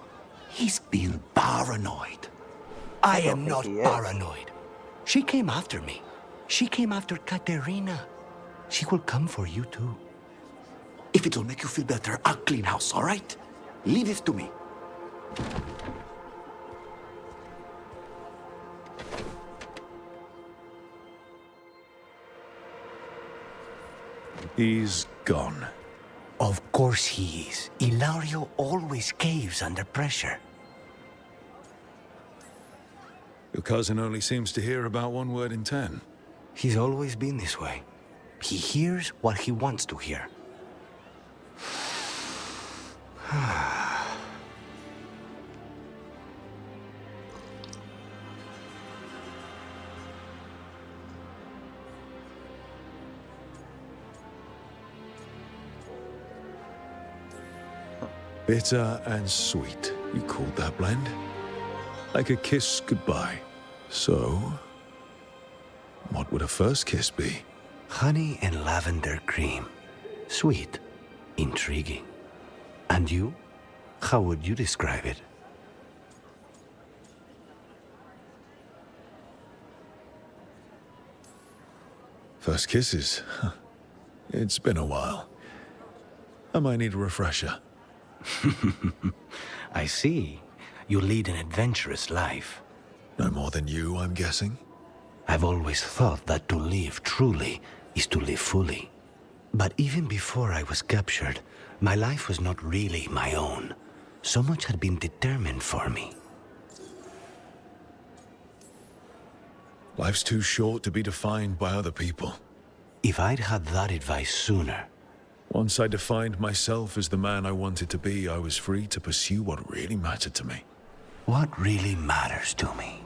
Speaker 9: He's being paranoid. I am not paranoid. She came after me. She came after Katerina. She will come for you too. If it'll make you feel better, I'll clean house, all right? Leave this to me.
Speaker 4: He's gone.
Speaker 9: Of course he is. Ilario always caves under pressure.
Speaker 4: Your cousin only seems to hear about one word in 10.
Speaker 9: He's always been this way. He hears what he wants to hear.
Speaker 4: Bitter and sweet, you called that blend? Like a kiss goodbye. So, what would a first kiss be?
Speaker 9: Honey and lavender cream. Sweet. Intriguing. And you? How would you describe it?
Speaker 4: First kisses? Huh. It's been a while. I might need a refresher.
Speaker 9: I see. You lead an adventurous life.
Speaker 4: No more than you, I'm guessing?
Speaker 9: I've always thought that to live truly is to live fully. But even before I was captured, my life was not really my own. So much had been determined for me.
Speaker 4: Life's too short to be defined by other people.
Speaker 9: If I'd had that advice sooner...
Speaker 4: Once I defined myself as the man I wanted to be, I was free to pursue what really mattered to me.
Speaker 9: What really matters to me?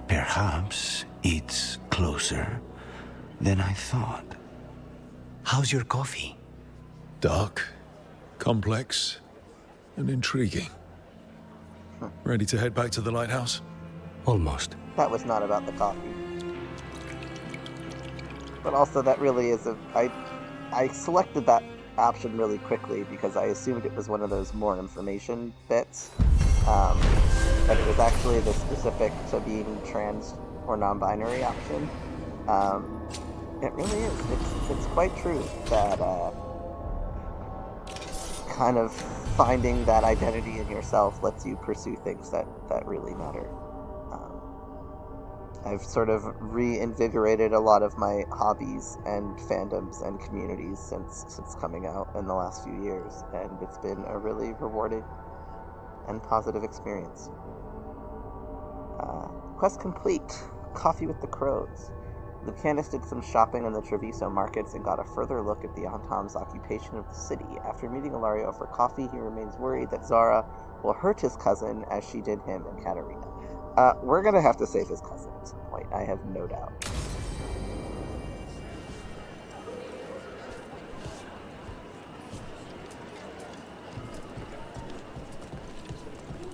Speaker 9: Perhaps it's closer than I thought. How's your coffee?
Speaker 4: Dark, complex, and intriguing. Ready to head back to the lighthouse?
Speaker 9: Almost.
Speaker 1: That was not about the coffee. But also that really is I selected that option really quickly because I assumed it was one of those more information bits. But it was actually the specific to being trans or non-binary option. It really is. It's quite true that kind of finding that identity in yourself lets you pursue things that really matter. I've sort of reinvigorated a lot of my hobbies and fandoms and communities since coming out in the last few years, and it's been a really rewarding and positive experience. Quest complete. Coffee with the Crows. Lucanus did some shopping in the Treviso markets and got a further look at the Antam's occupation of the city. After meeting Ilario for coffee, he remains worried that Zara will hurt his cousin as she did him and Katerina. We're gonna have to save his cousin at some point, I have no doubt.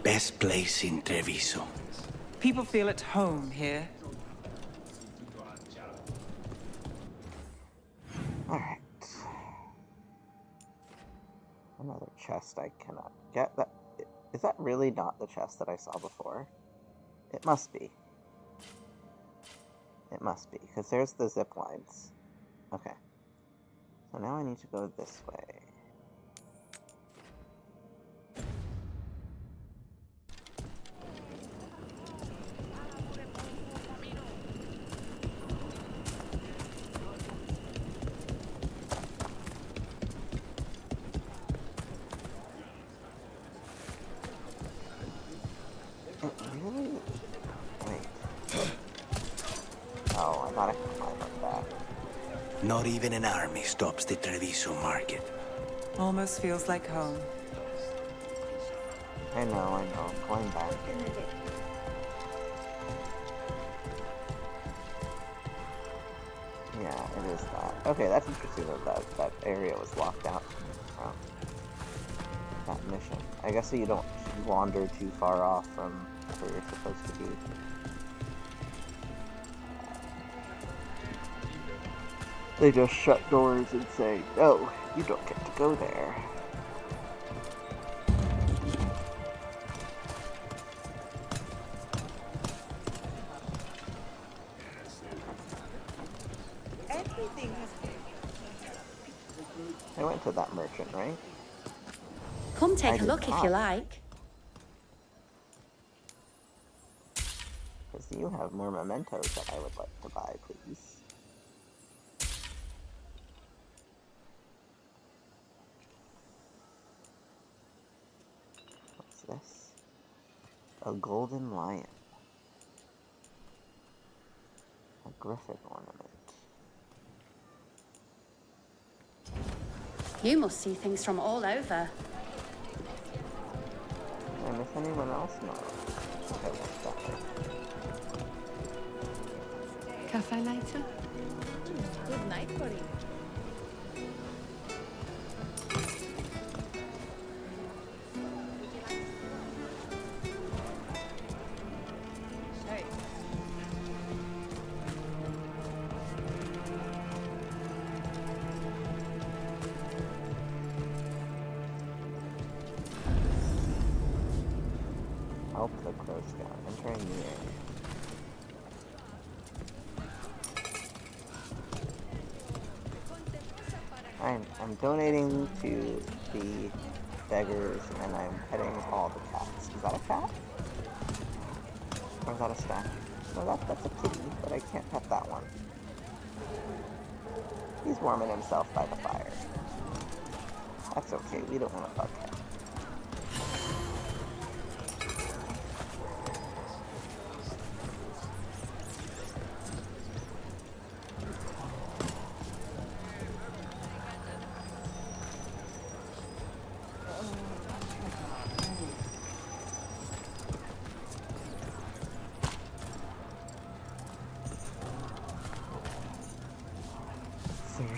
Speaker 9: Best place in Treviso.
Speaker 10: People feel at home here.
Speaker 1: Alright. Another chest I cannot get. Is that really not the chest that I saw before? It must be. It must be, because there's the zip lines. Okay. So now I need to go this way. It really? Wait. Oh, I thought I could climb up that.
Speaker 9: Not even an army stops the Treviso market.
Speaker 10: Almost feels like home.
Speaker 1: I know. Going back. Yeah, it is that. Okay, that's interesting that area was locked out from that mission. I guess so you don't wander too far off from where you're supposed to be. They just shut doors and say, no, you don't get to go there. I went to that merchant, right?
Speaker 3: Come take a look if you like.
Speaker 1: Because you have more mementos that I would like to buy, please. What's this? A golden lion. A griffin ornament.
Speaker 3: You must see things from all over.
Speaker 1: Did I miss anyone else? No. Okay, what's that way?
Speaker 19: Cafe later?
Speaker 13: Good night, buddy.
Speaker 1: Help the Crow Scout. Entering the area. I'm donating to the beggars, and I'm petting all the cats. Is that a cat? Or is that a statue? No, that's a kitty, but I can't pet that one. He's warming himself by the fire. That's okay, we don't want to bug him.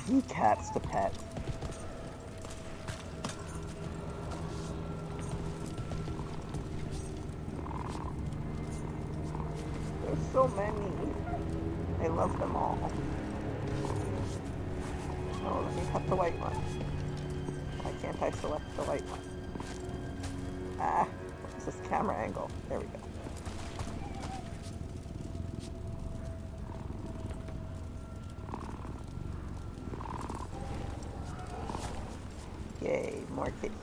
Speaker 1: Three cats to pet. There's so many. I love them all. Oh, let me pet the white one. Why can't I select the white one? Ah, what's this camera angle? There we go. Yay, more kitties.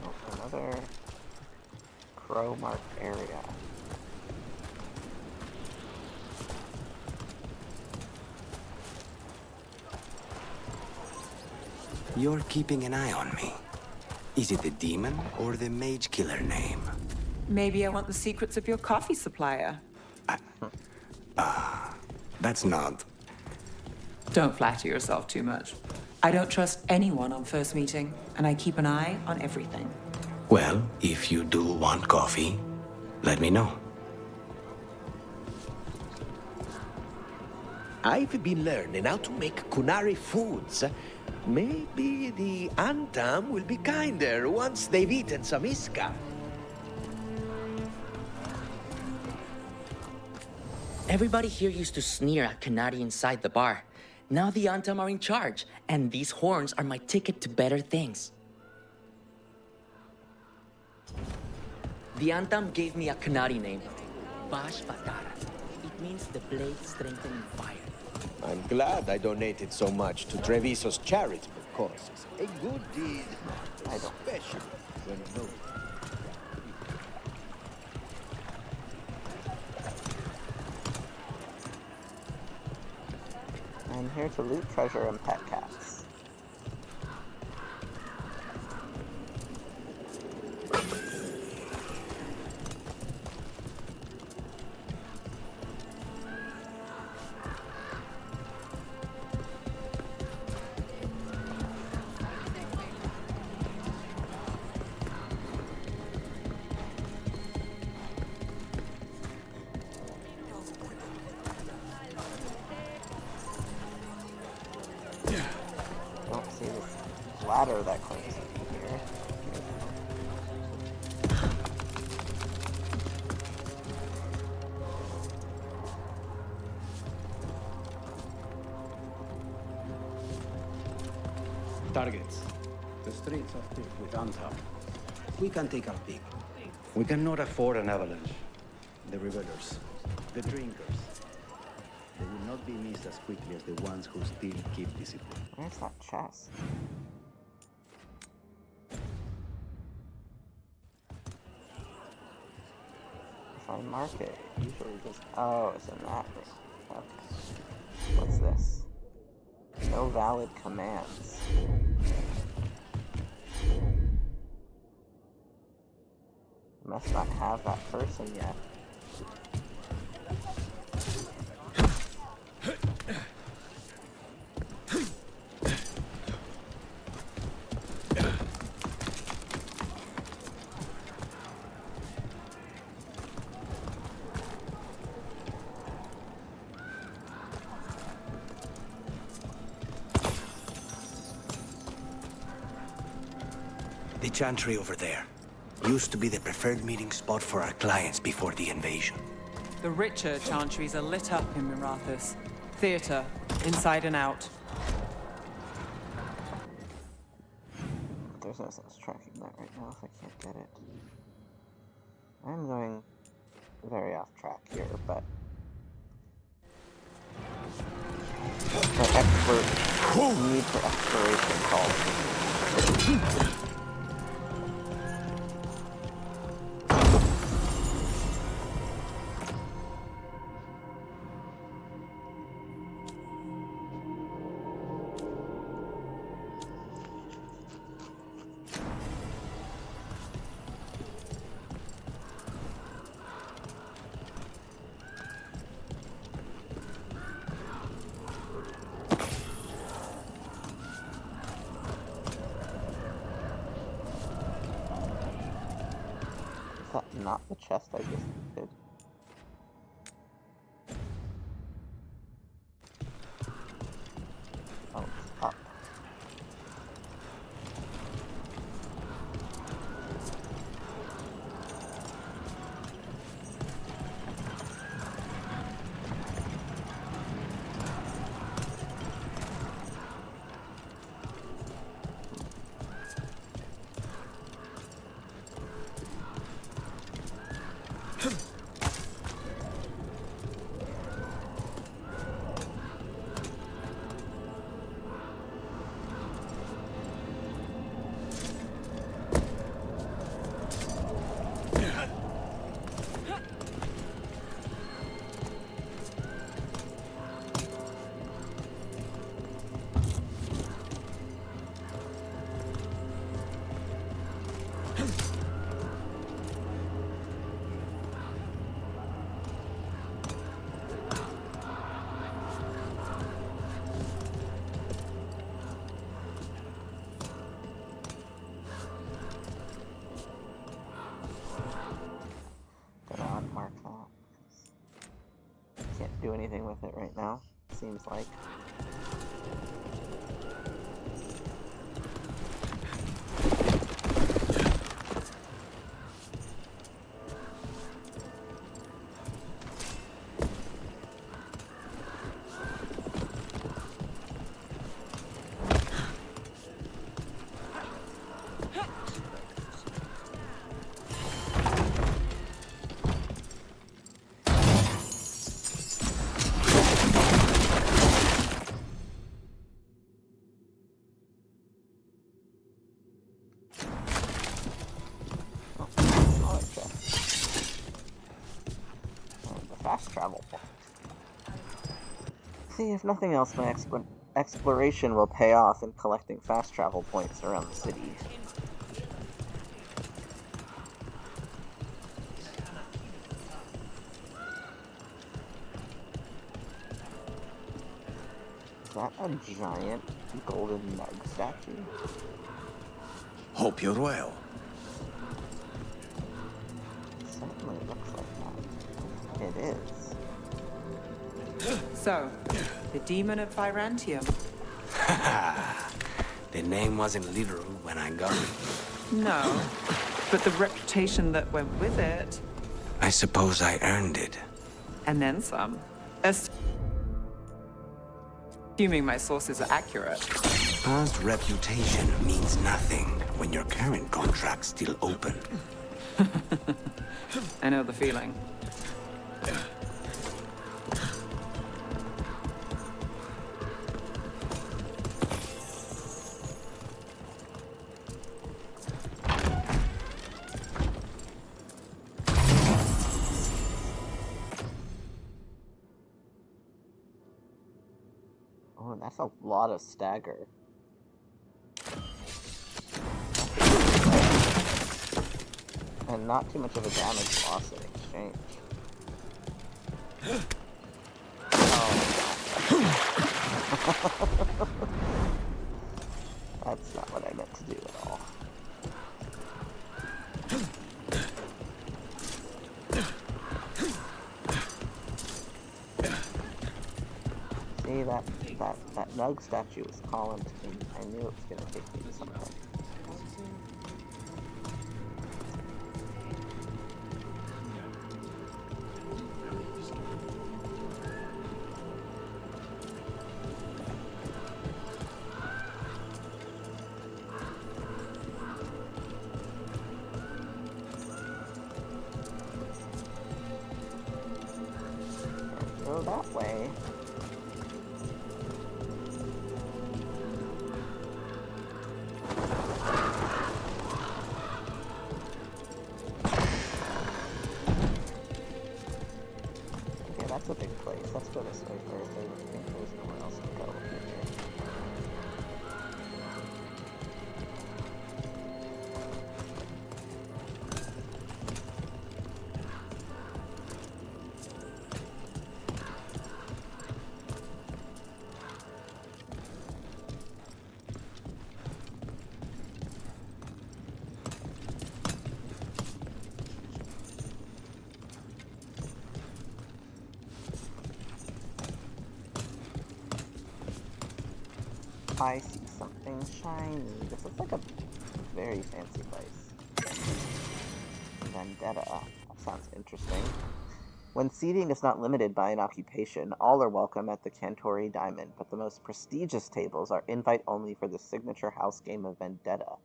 Speaker 1: Oh, another crow marked area.
Speaker 9: You're keeping an eye on me. Is it the demon or the mage killer name?
Speaker 10: Maybe I want the secrets of your coffee supplier.
Speaker 9: That's not...
Speaker 10: Don't flatter yourself too much. I don't trust anyone on first meeting, and I keep an eye on everything.
Speaker 9: Well, if you do want coffee, let me know.
Speaker 18: I've been learning how to make Kunari foods. Maybe the Antam will be kinder once they've eaten some Iska.
Speaker 11: Everybody here used to sneer at Kanari inside the bar. Now the Antam are in charge, and these horns are my ticket to better things. The Antam gave me a Kanari name, Bash Batara. It means the blade strengthening fire.
Speaker 18: I'm glad I donated so much to Treviso's charitable causes. A good deed, especially when no.
Speaker 1: I'm here to loot treasure and pet cats. Don't see this ladder that clings in here.
Speaker 9: Targets. The streets are thick with Antam. We can take our pick. We cannot afford an avalanche. The rebellers, the drinkers, they will not be missed as quickly as the ones who still keep discipline.
Speaker 1: Where's that chest? If I mark it, it usually just... Oh, it's in that room. Okay. What's this? No valid commands. Must not have that person yet.
Speaker 9: The chantry over there used to be the preferred meeting spot for our clients before the invasion.
Speaker 10: The richer chantries are lit up in Mirathus. Theater, inside and out.
Speaker 1: There's no sense tracking that right now if I can't get it. I'm going very off track here, but... The need for exploration calls. Is that not the chest I just did? Oh, it's up. do anything with it right now, seems like. Fast travel point. See, if nothing else, my exploration will pay off in collecting fast travel points around the city. Is that a giant golden nug statue?
Speaker 16: Hope you're well.
Speaker 1: Certainly looks like that. It is.
Speaker 10: So, the demon of Virantium.
Speaker 9: The name wasn't literal when I got it.
Speaker 10: No, but the reputation that went with it.
Speaker 9: I suppose I earned it.
Speaker 10: And then some. Assuming my sources are accurate.
Speaker 9: Past reputation means nothing when your current contract's still open.
Speaker 10: I know the feeling.
Speaker 1: Oh, that's a lot of stagger. And not too much of a damage loss in exchange. Oh. That's not what I meant to do at all. See, that Nug statue was calling to me. I knew it was going to take me to something. Go that way. Okay, that's a big place. Let's go this way first. I think there's nowhere else to go here. I see something shiny. This looks like a very fancy place. Vendetta. That sounds interesting. When seating is not limited by an occupation, all are welcome at the Cantori Diamond, but the most prestigious tables are invite-only for the signature house game of Vendetta.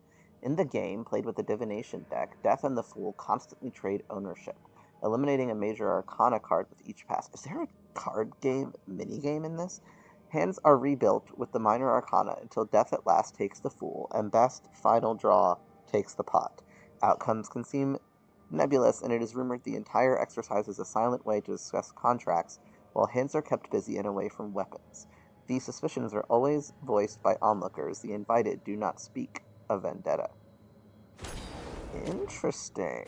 Speaker 1: In the game, played with the Divination deck, Death and the Fool constantly trade ownership, eliminating a major arcana card with each pass. Is there a card game minigame in this? Hands are rebuilt with the minor arcana until Death at last takes the Fool, and best final draw takes the pot. Outcomes can seem nebulous, and it is rumored the entire exercise is a silent way to discuss contracts, while hands are kept busy and away from weapons. These suspicions are always voiced by onlookers. The invited do not speak of Vendetta. Interesting.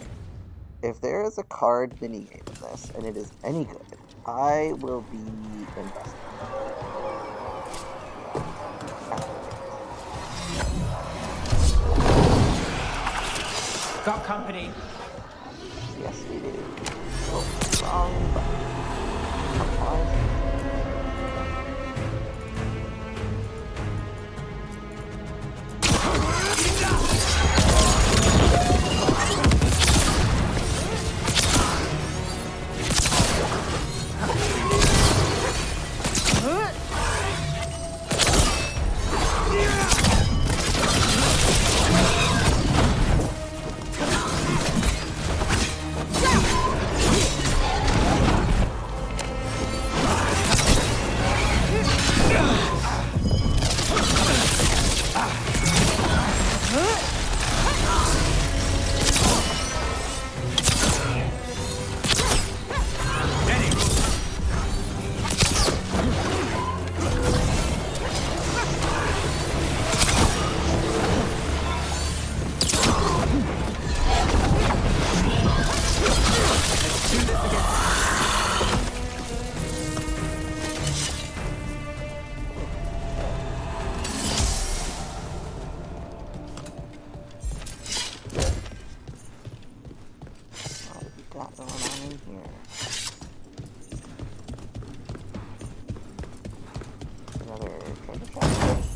Speaker 1: If there is a card minigame in this, and it is any good, I will be invested.
Speaker 10: Got company.
Speaker 1: Yes, we do. Oh, wrong button. here? Another treasure chest.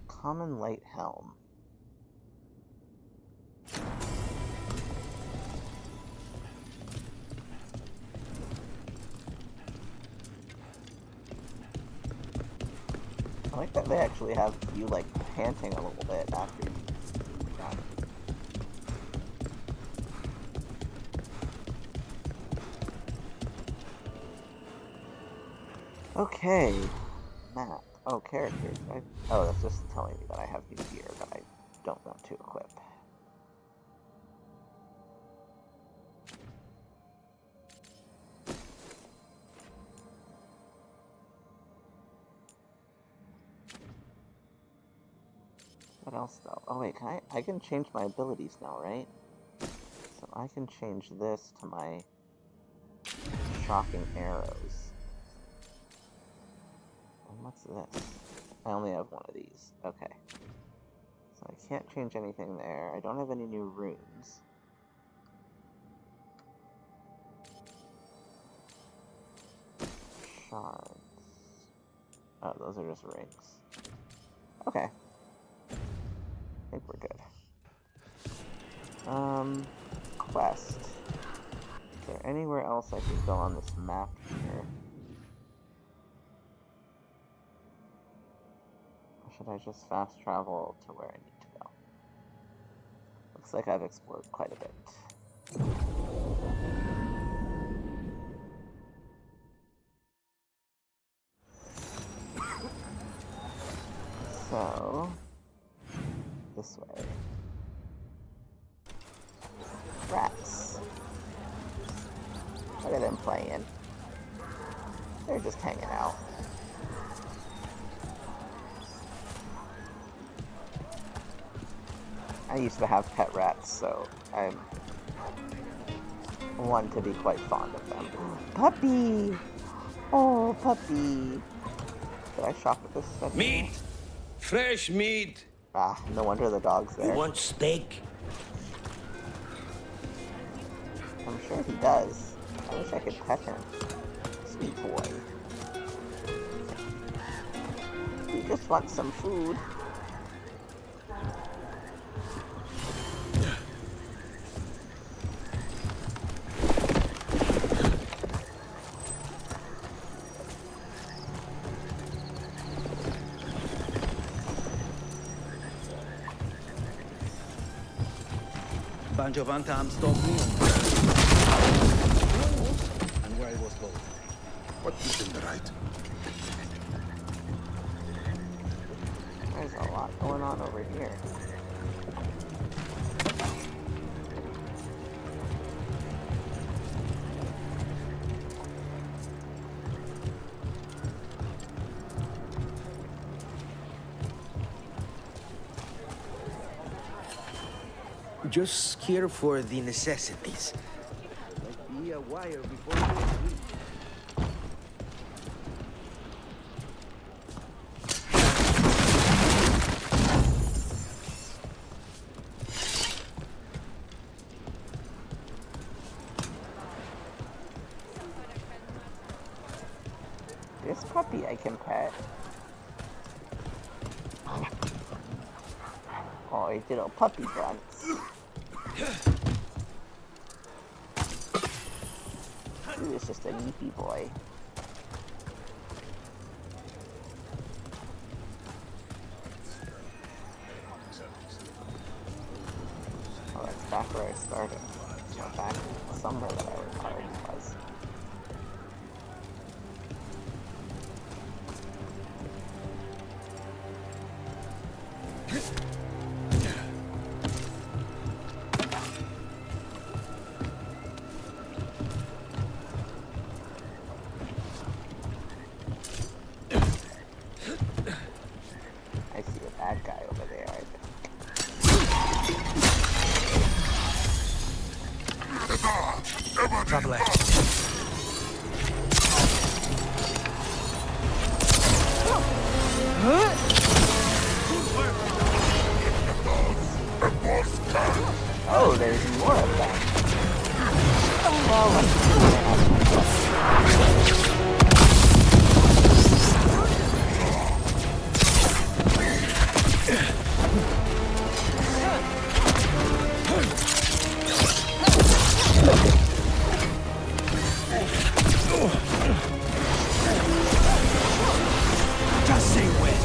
Speaker 1: Common light helm. I like that they actually have you like panting a little bit after you done. Okay, map. Oh, characters. Oh, that's just telling me that I have new gear that I don't want to equip. What else though? Oh wait, I can change my abilities now, right? So I can change this to my shocking arrows. And what's this? I only have one of these. Okay. So I can't change anything there. I don't have any new runes. Shards. Oh, those are just rings. Okay. I think we're good. Quest. Is there anywhere else I could go on this map here? Or should I just fast travel to where I need to go? Looks like I've explored quite a bit. So, this way. Rats. Look at them playing. They're just hanging out. I used to have pet rats, so I'm one to be quite fond of them. Puppy! Oh, puppy! Did I shop at this stuff?
Speaker 18: Meat! Fresh meat!
Speaker 1: Ah, no wonder the dog's there.
Speaker 18: You want steak?
Speaker 1: I'm sure he does. I wish I could pet him. Sweet boy. He just wants some food.
Speaker 9: Bunch of unarmed stopped me. And where I was going.
Speaker 4: What is in the right?
Speaker 1: There's a lot going on over here.
Speaker 18: Just here for the necessities.
Speaker 9: Must be a wire before you sleep.
Speaker 1: This puppy I can pet. Oh, he did a puppy grunts. He was just a leafy boy. Oh, that's back where I started. Not back somewhere that I already was. I see a bad guy over there, I think.
Speaker 9: Trouble ahead. Say when.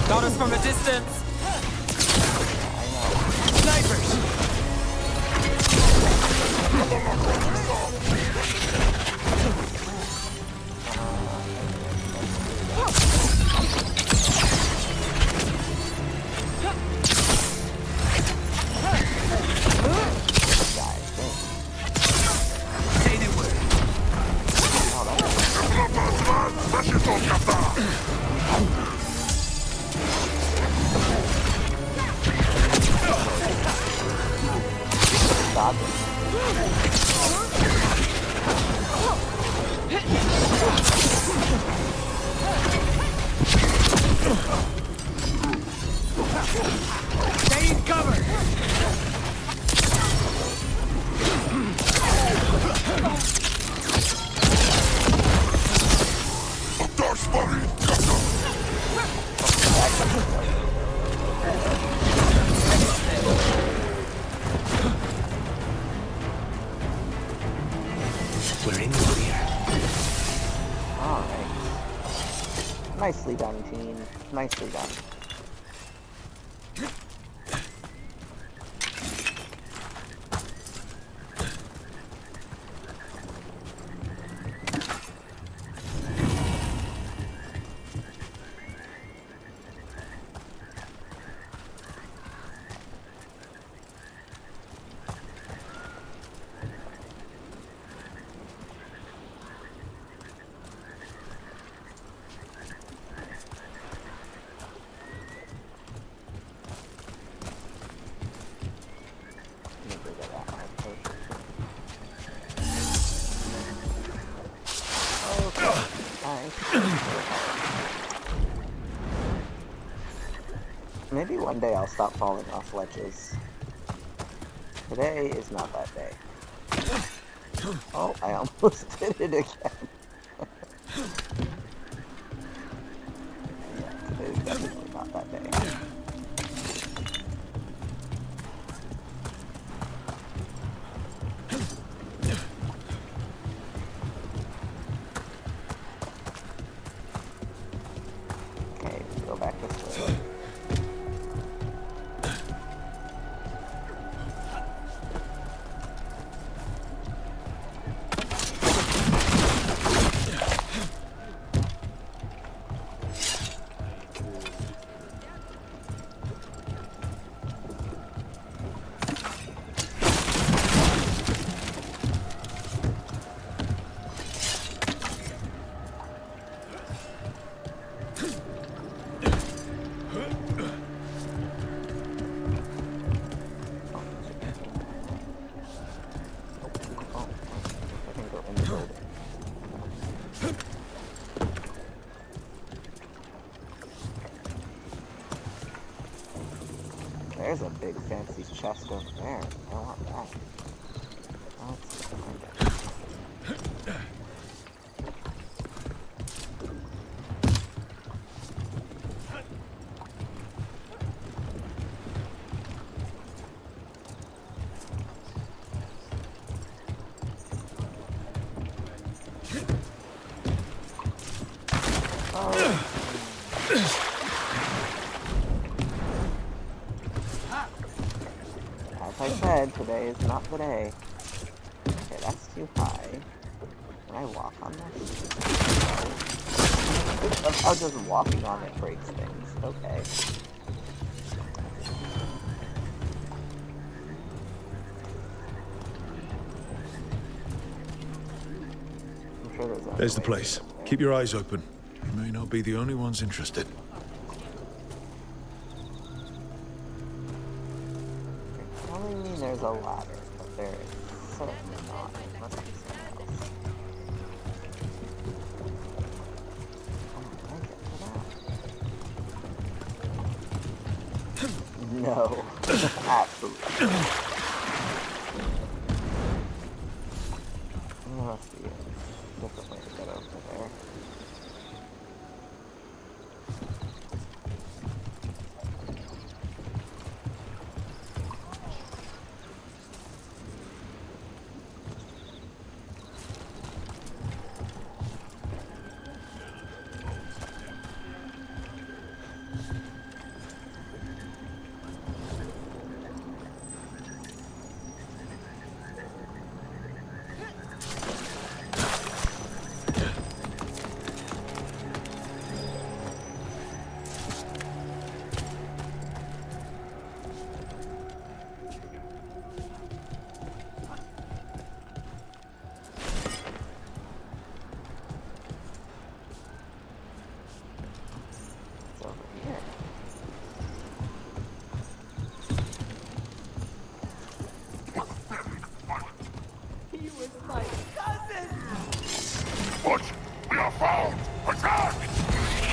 Speaker 10: Got us from a distance.
Speaker 9: Snipers! Say the word. Stay in cover! We're in the clear.
Speaker 1: Alright. Nicely done, team. Nicely done. Maybe one day I'll stop falling off ledges. Today is not that day. Oh, I almost did it again. Yeah, today's definitely not that day. Okay, go back this way. There's a big fancy chest over there. I want that. Let's find it. As I said, today is not the day. Okay, that's too high. Can I walk on this? That's how just walking on it breaks things. Okay. I'm sure
Speaker 4: There's the place. Keep your eyes open. You may not be the only ones interested.
Speaker 1: Telling me there's a ladder, but there is certainly not. It must be somewhere else. No, absolutely. There must be a different way to get over there.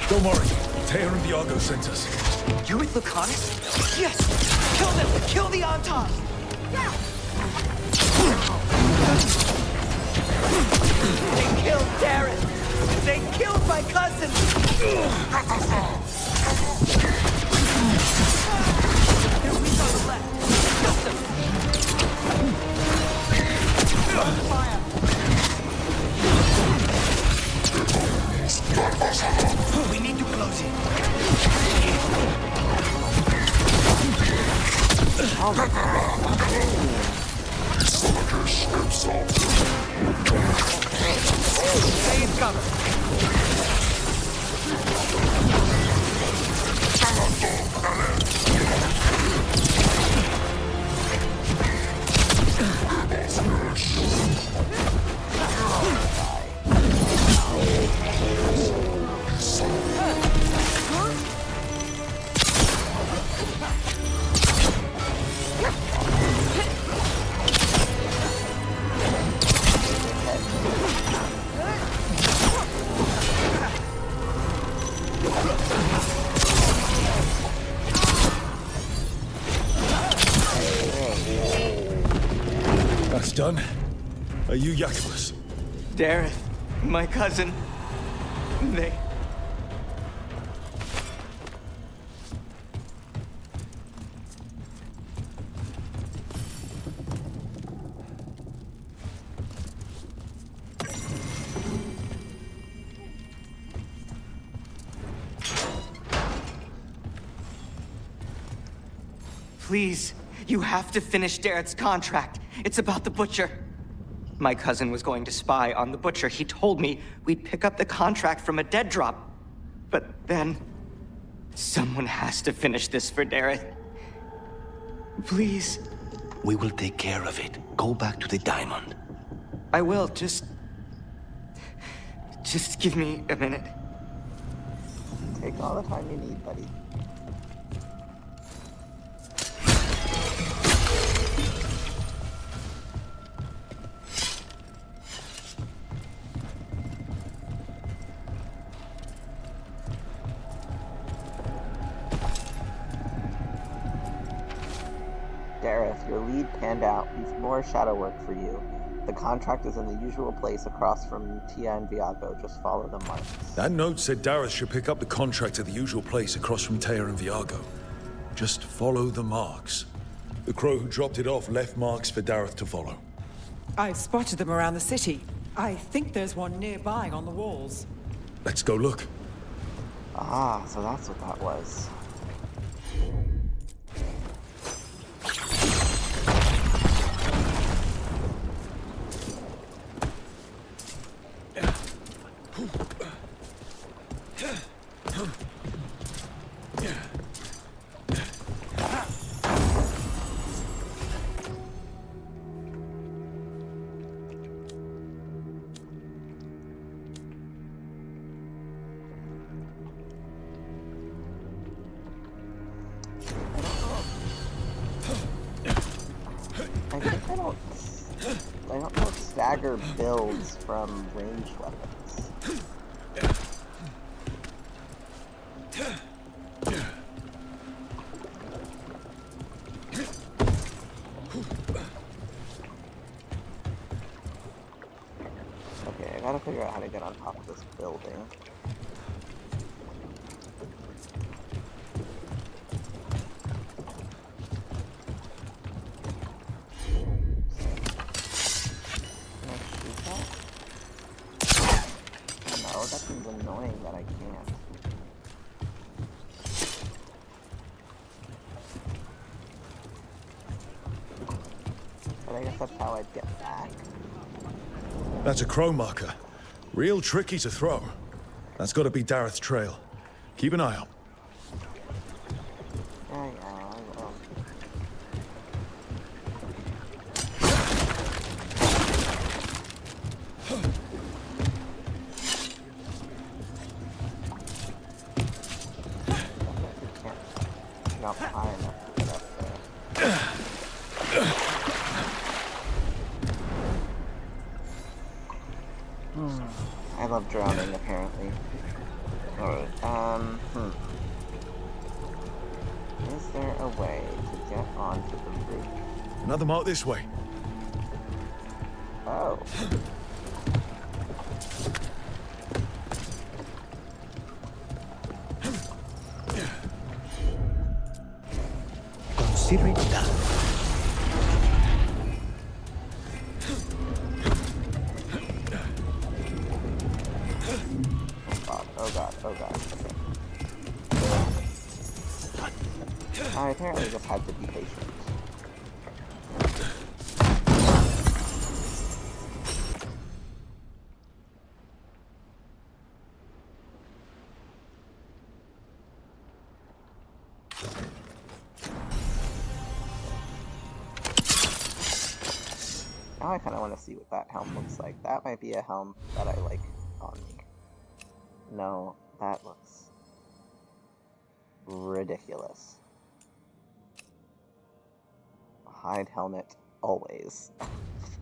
Speaker 4: Don't worry. Tear and Viago sent us.
Speaker 20: You're with Lucanus? Yes! Kill them! Kill the Anton! They killed Darren! They killed my cousin! There's weak on the left. Kill them! Fire! We need to close it. Stay in cover.
Speaker 4: That's done. Are you Jacobus?
Speaker 20: Darren, my cousin. They... Please, you have to finish Darrett's contract. It's about the Butcher. My cousin was going to spy on the Butcher. He told me we'd pick up the contract from a dead drop. But then... someone has to finish this for Darrett. Please.
Speaker 9: We will take care of it. Go back to the diamond.
Speaker 20: I will, just give me a minute.
Speaker 1: Take all the time you need, buddy. Gareth, your lead panned out. We've more shadow work for you. The contract is in the usual place across from Tia and Viago. Just follow the marks.
Speaker 4: That note said Dareth should pick up the contract at the usual place across from Teia and Viago. Just follow the marks. The crow who dropped it off left marks for Dareth to follow.
Speaker 10: I've spotted them around the city. I think there's one nearby on the walls.
Speaker 4: Let's go look.
Speaker 1: Ah, so that's what that was. I don't know if stagger builds from ranged weapons. Okay, I gotta figure out how to get on top of this building. That seems annoying that I can't. But I guess that's how I'd get back.
Speaker 4: That's a crow marker. Real tricky to throw. That's got to be Dareth's trail. Keep an eye out.
Speaker 1: Yeah, I will. Not high enough to get up there. I love while drowning, apparently. Alright, Is there a way to get onto the roof?
Speaker 4: Another mark this way.
Speaker 1: Oh.
Speaker 9: Consider it done.
Speaker 1: Oh god, oh god. Okay. I apparently just had to be patient. Now I kind of want to see what that helm looks like. That might be a helm that I like on me. No, that looks ridiculous. Hide helmet, always.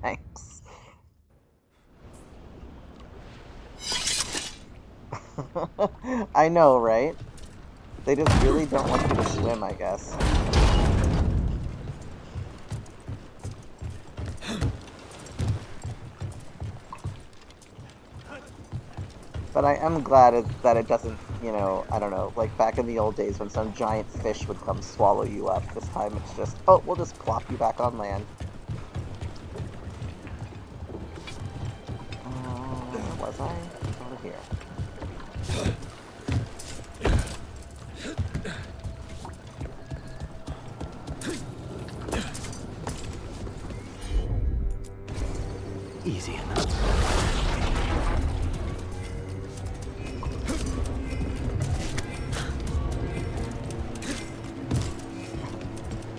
Speaker 1: Thanks. I know, right? They just really don't want you to swim, I guess. But I am glad that it doesn't, you know, I don't know, like back in the old days when some giant fish would come swallow you up. This time it's just, oh, we'll just plop you back on land. Where was I? Over here.
Speaker 9: Easy enough.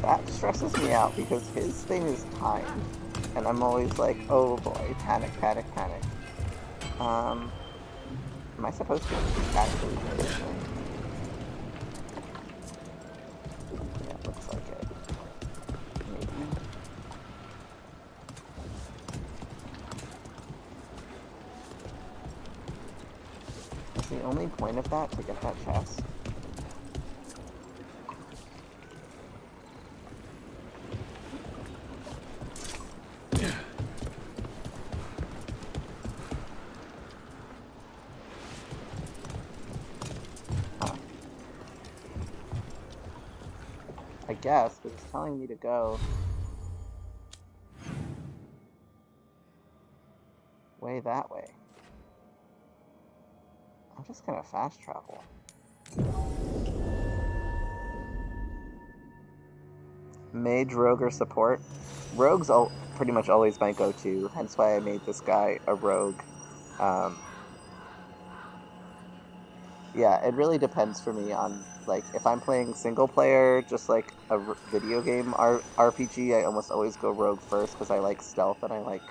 Speaker 1: That stresses me out because his thing is timed. And I'm always like, oh boy, panic, panic, panic. Am I supposed to actually do this thing? Yeah, it looks like it. Maybe. Is the only point of that to get that chest? I guess, but it's telling me to go way that way. I'm just gonna fast travel. Mage, rogue, or support? Rogue's pretty much always my go-to, hence why I made this guy a rogue. Yeah, it really depends for me on, like, if I'm playing single player, just like a video game RPG, I almost always go rogue first because I like stealth and I like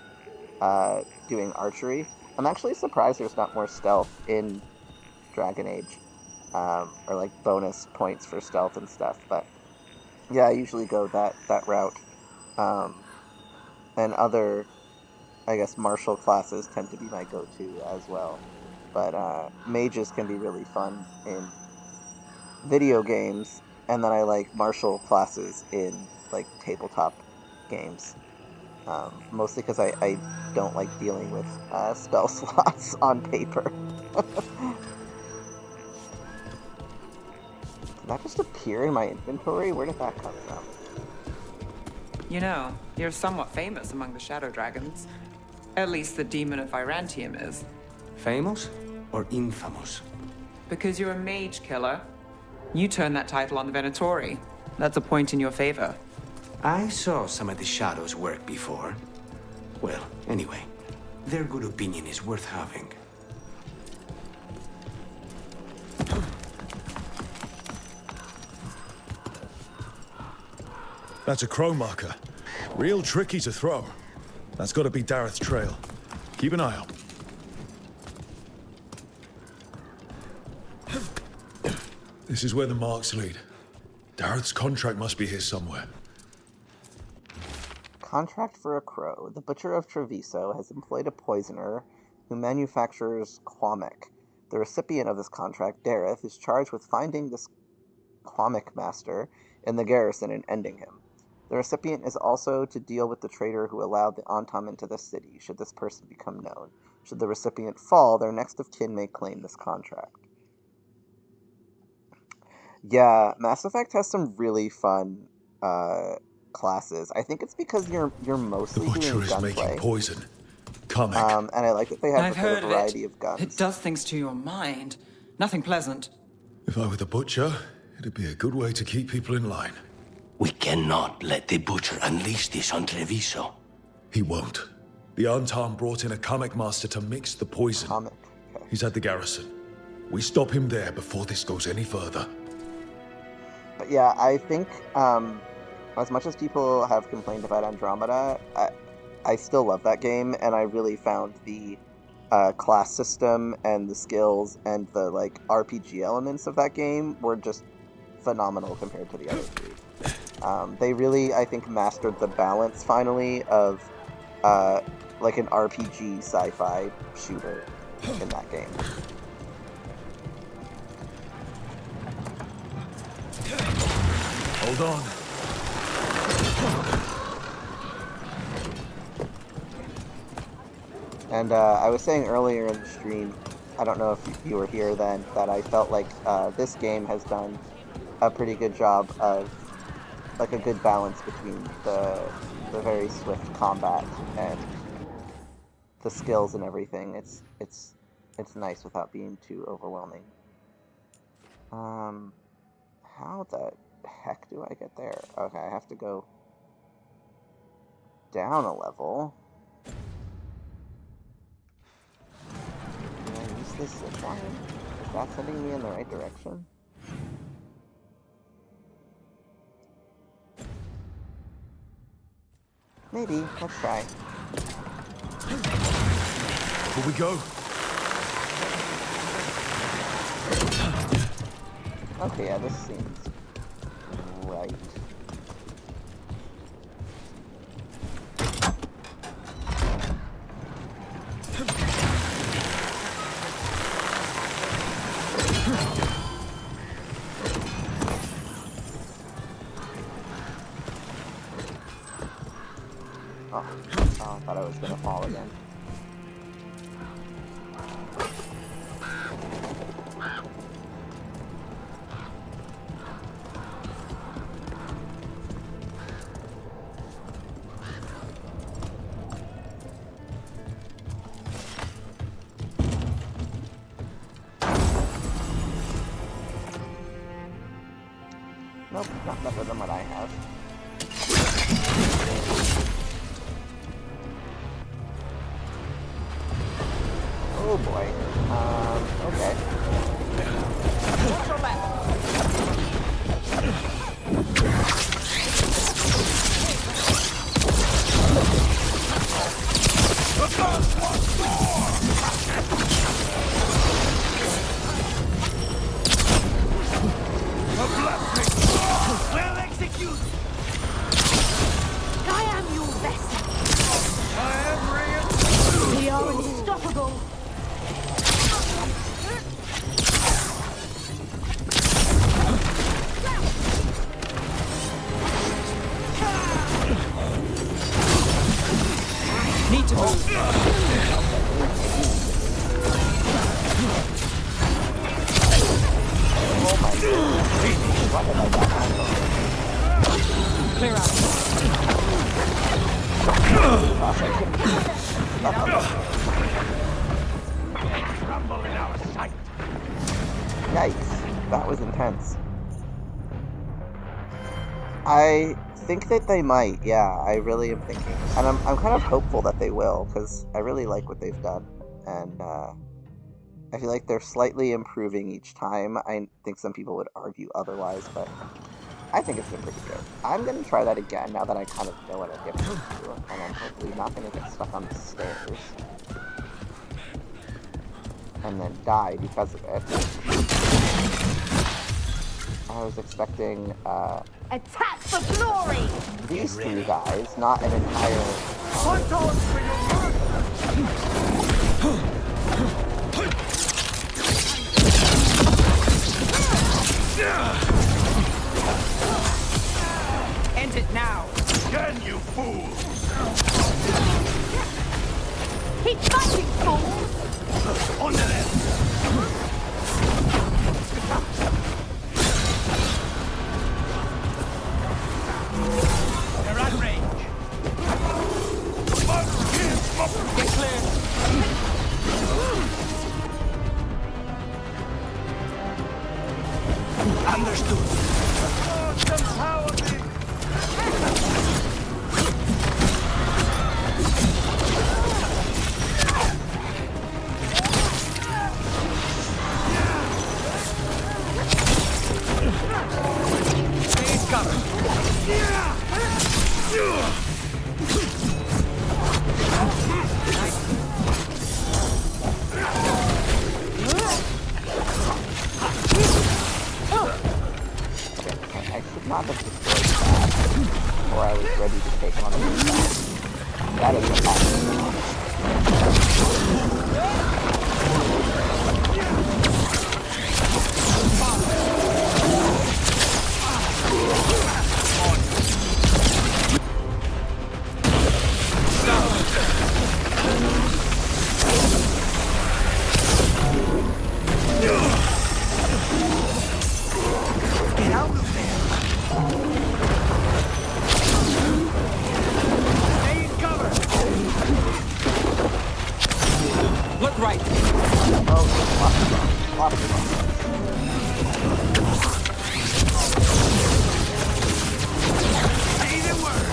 Speaker 1: doing archery. I'm actually surprised there's not more stealth in Dragon Age, or like bonus points for stealth and stuff, but yeah, I usually go that route. And other, I guess, martial classes tend to be my go-to as well. But mages can be really fun in video games, and then I like martial classes in like tabletop games. Mostly because I don't like dealing with spell slots on paper. Did that just appear in my inventory? Where did that come from?
Speaker 10: You know, you're somewhat famous among the Shadow Dragons. At least the Demon of Virantium is.
Speaker 9: Famous or infamous?
Speaker 10: Because you're a mage killer. You turned that title on the Venatori. That's a point in your favor.
Speaker 9: I saw some of the Shadows' work before. Well, anyway, their good opinion is worth having.
Speaker 4: That's a crow marker. Real tricky to throw. That's got to be Dareth's trail. Keep an eye out. This is where the marks lead. Dareth's contract must be here somewhere.
Speaker 1: Contract for a crow. The Butcher of Treviso has employed a poisoner who manufactures quamic. The recipient of this contract, Dareth, is charged with finding this quamic master in the garrison and ending him. The recipient is also to deal with the traitor who allowed the Antam into the city, should this person become known. Should the recipient fall, their next of kin may claim this contract. Yeah, Mass Effect has some really fun classes. I think it's because you're mostly
Speaker 4: The
Speaker 1: doing
Speaker 4: butcher is
Speaker 1: gunplay.
Speaker 4: making poison. Comic.
Speaker 1: And I like that they have
Speaker 10: I've
Speaker 1: a bit of
Speaker 10: heard of
Speaker 1: variety
Speaker 10: it.
Speaker 1: of guns.
Speaker 10: It does things to your mind. Nothing pleasant.
Speaker 4: If I were the butcher, it'd be a good way to keep people in line.
Speaker 18: We cannot let the butcher unleash this on Treviso.
Speaker 4: He won't. The Antam brought in a comic master to mix the poison.
Speaker 1: Comic. Okay.
Speaker 4: He's at the garrison. We stop him there before this goes any further.
Speaker 1: But yeah, I think as much as people have complained about Andromeda, I still love that game, and I really found the class system and the skills and the like RPG elements of that game were just phenomenal compared to the other three. They really, I think, mastered the balance finally of like an RPG sci-fi shooter in that game.
Speaker 4: Hold on.
Speaker 1: And I was saying earlier in the stream, I don't know if you were here then, that I felt like this game has done a pretty good job of like a good balance between the very swift combat and the skills and everything. It's nice without being too overwhelming. How the heck do I get there? Okay, I have to go down a level. Do I use this zip line? Is that sending me in the right direction? Maybe. Let's try.
Speaker 4: Here we go.
Speaker 1: Okay, yeah, this seems right. Oh, I thought I was gonna fall again. Nope, not better than what I have. Oh boy. Okay.
Speaker 18: Well executed!
Speaker 13: I am your vessel.
Speaker 18: I am
Speaker 13: We are unstoppable.
Speaker 10: Need to move.
Speaker 1: Oh my goodness. What have I got?
Speaker 10: Clear out.
Speaker 18: Rumble in our sight.
Speaker 1: Yikes. That was intense. I think that they might, yeah, I really am thinking. And I'm kind of hopeful that they will, because I really like what they've done. And I feel like they're slightly improving each time. I think some people would argue otherwise, but I think it's been pretty good. I'm going to try that again now that I kind of know what I'm getting into, and I'm hopefully not going to get stuck on the stairs and then die because of it. I was expecting
Speaker 13: Attack for glory!
Speaker 1: these three guys, not an entire...
Speaker 18: Hunt on for your murder!
Speaker 10: End it now!
Speaker 7: Can you fool?
Speaker 13: Keep fighting, fool!
Speaker 7: On the left!
Speaker 14: They're at range.
Speaker 10: Get clear!
Speaker 9: Understood.
Speaker 10: Please cover.
Speaker 1: I should not have destroyed that before I was ready to take on the attack. That is a problem.
Speaker 9: Get out of there!
Speaker 14: Stay in cover.
Speaker 10: Look right!
Speaker 9: Say the word!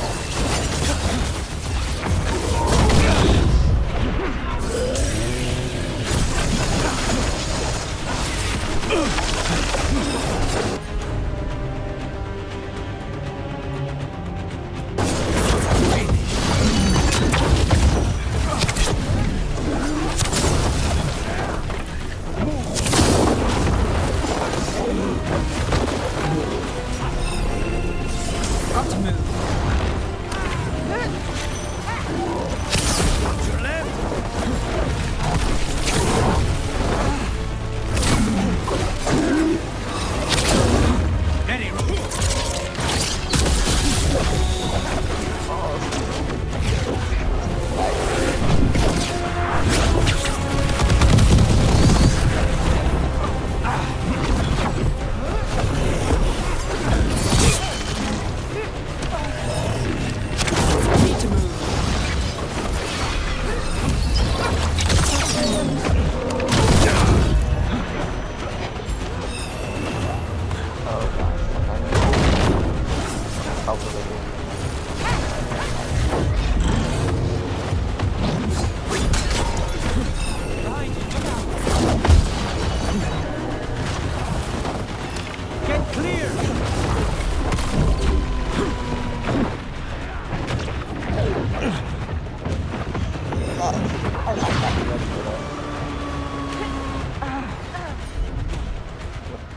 Speaker 10: Got to move.
Speaker 14: Your left. Ready,
Speaker 10: Need to move.
Speaker 14: Get clear.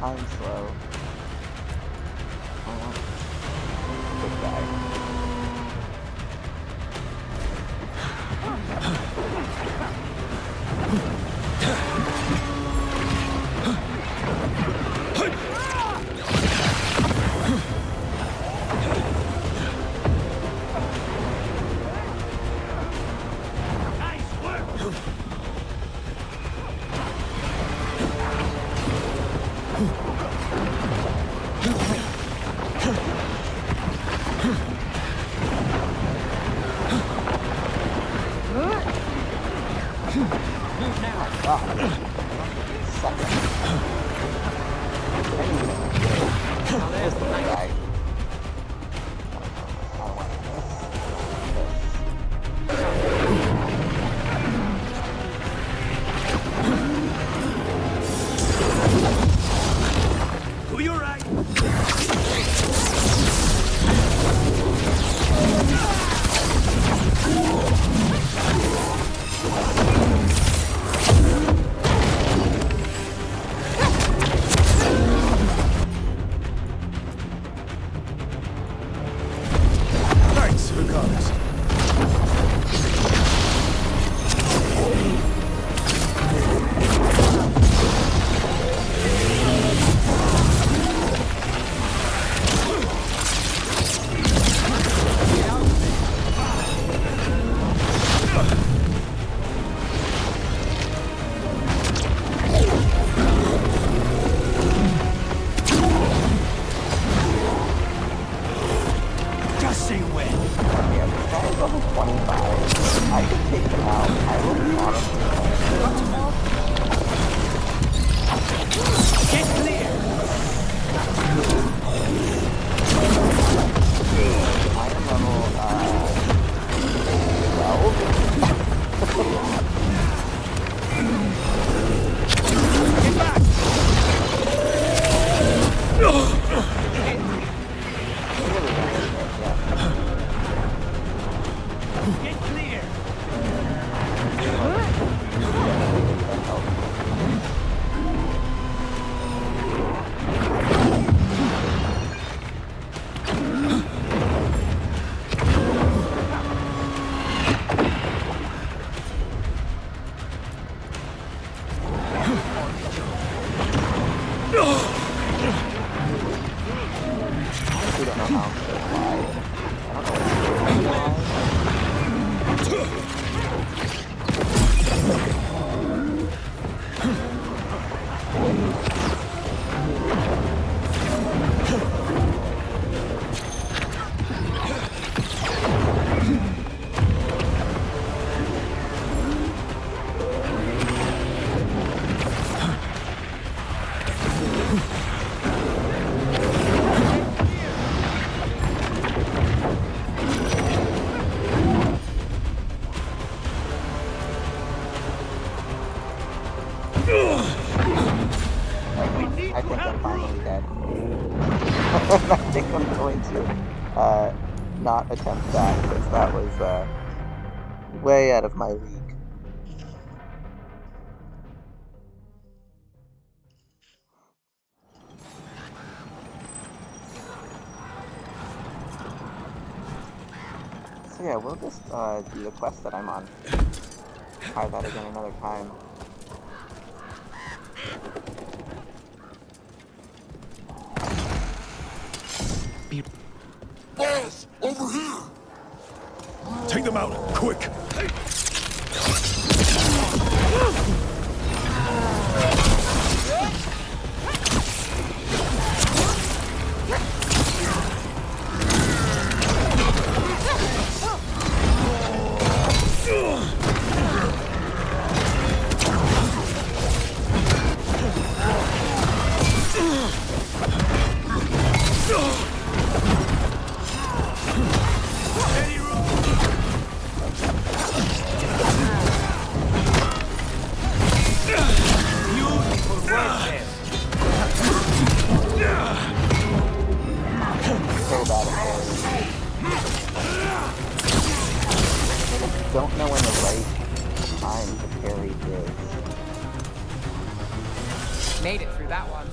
Speaker 1: I'm slow. Good guy.
Speaker 14: Nice work.
Speaker 10: Move now.
Speaker 1: There's the guy.
Speaker 14: To your right.
Speaker 9: Get clear!
Speaker 1: We don't know how I'm gonna fly. I don't know what I think I'm finally dead. I think I'm going to not attempt that because that was way out of my league. So yeah, we'll just do the quest that I'm on. Try that again another time.
Speaker 4: Boss, over here! Take them out, quick!
Speaker 1: So bad at parry. I don't know when the right time to parry is
Speaker 10: Made it through that one.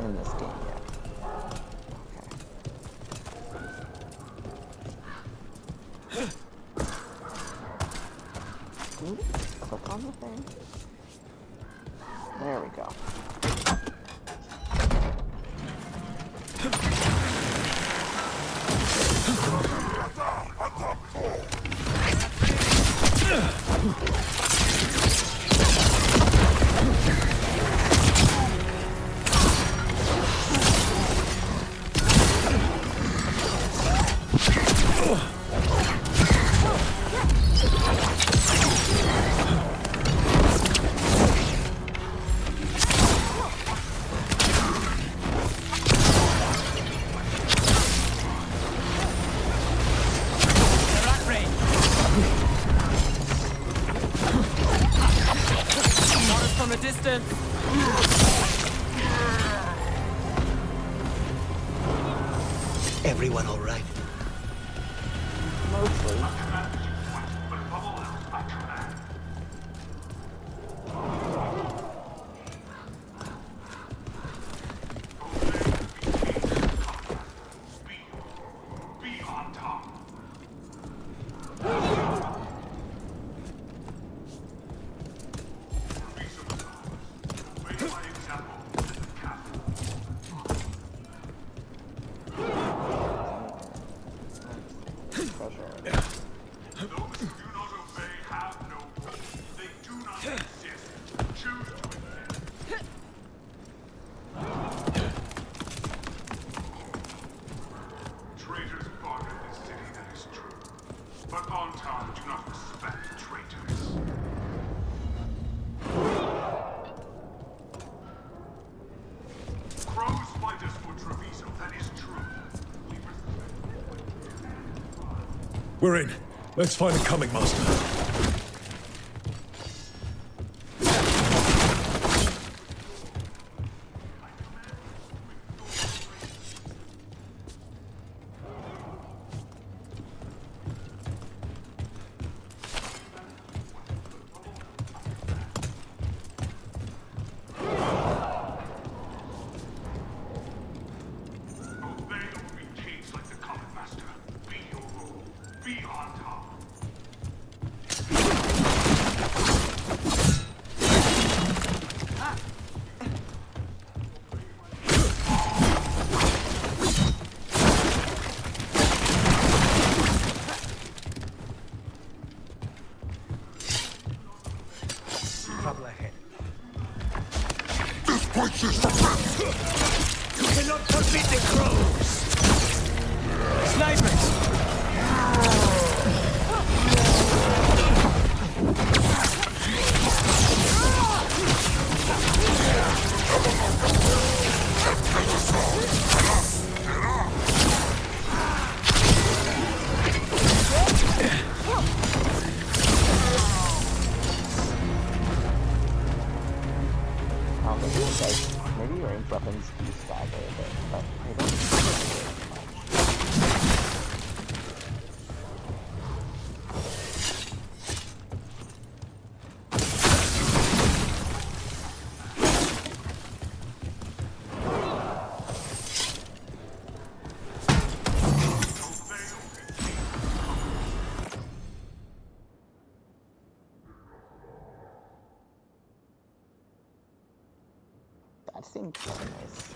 Speaker 1: in this game yet. Okay. Ooh, click on the thing. There we go.
Speaker 10: From a distance.
Speaker 9: Everyone all right?
Speaker 1: Mostly.
Speaker 4: We're in. Let's find a coming master.
Speaker 18: You cannot forbid the crows! Snipers!
Speaker 1: Maybe your range weapons do stagger a bit, but I don't think that seems really nice.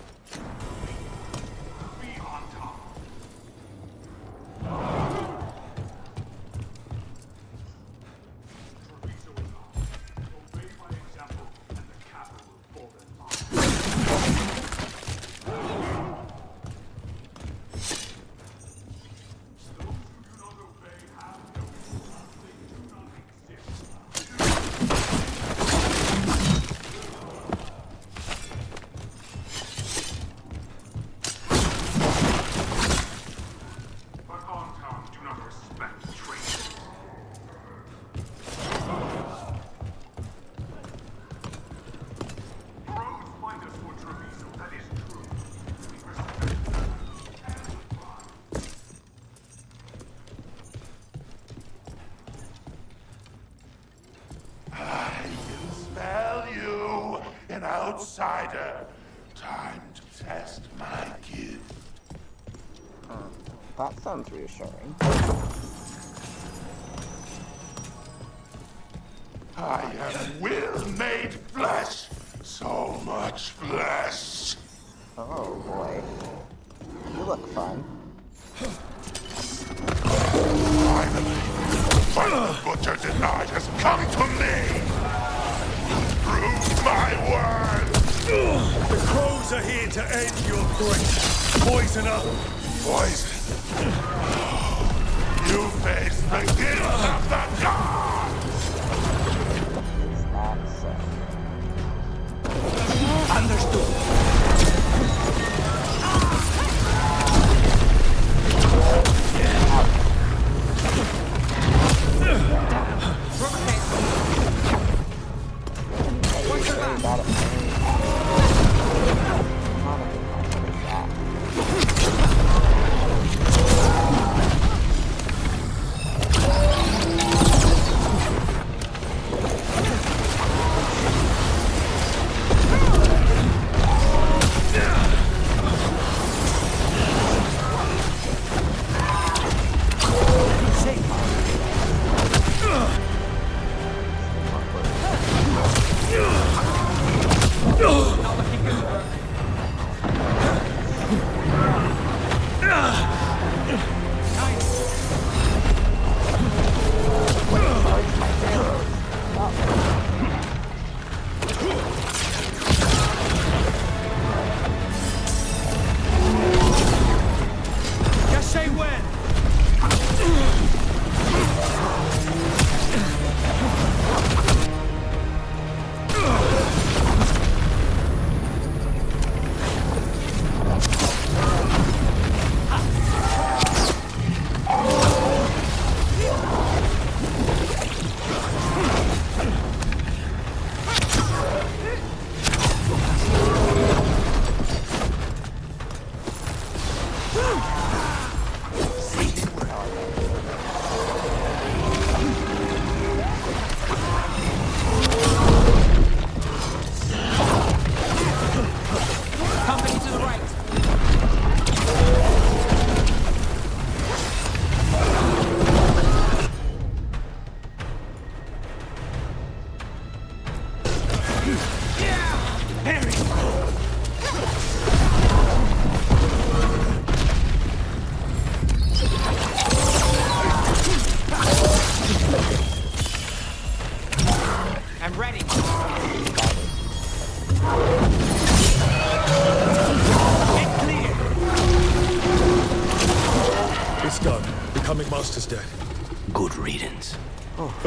Speaker 21: An outsider. Time to test my gift.
Speaker 1: That sounds reassuring.
Speaker 21: I am will made flesh. So much flesh.
Speaker 1: Oh boy. You look fun.
Speaker 21: Finally, what the butcher denied has come to me. Prove my word!
Speaker 14: The crows are here to end your threat. Poison up!
Speaker 21: Poison? You face the guilt of the gods!
Speaker 1: Is that so?
Speaker 9: Understood.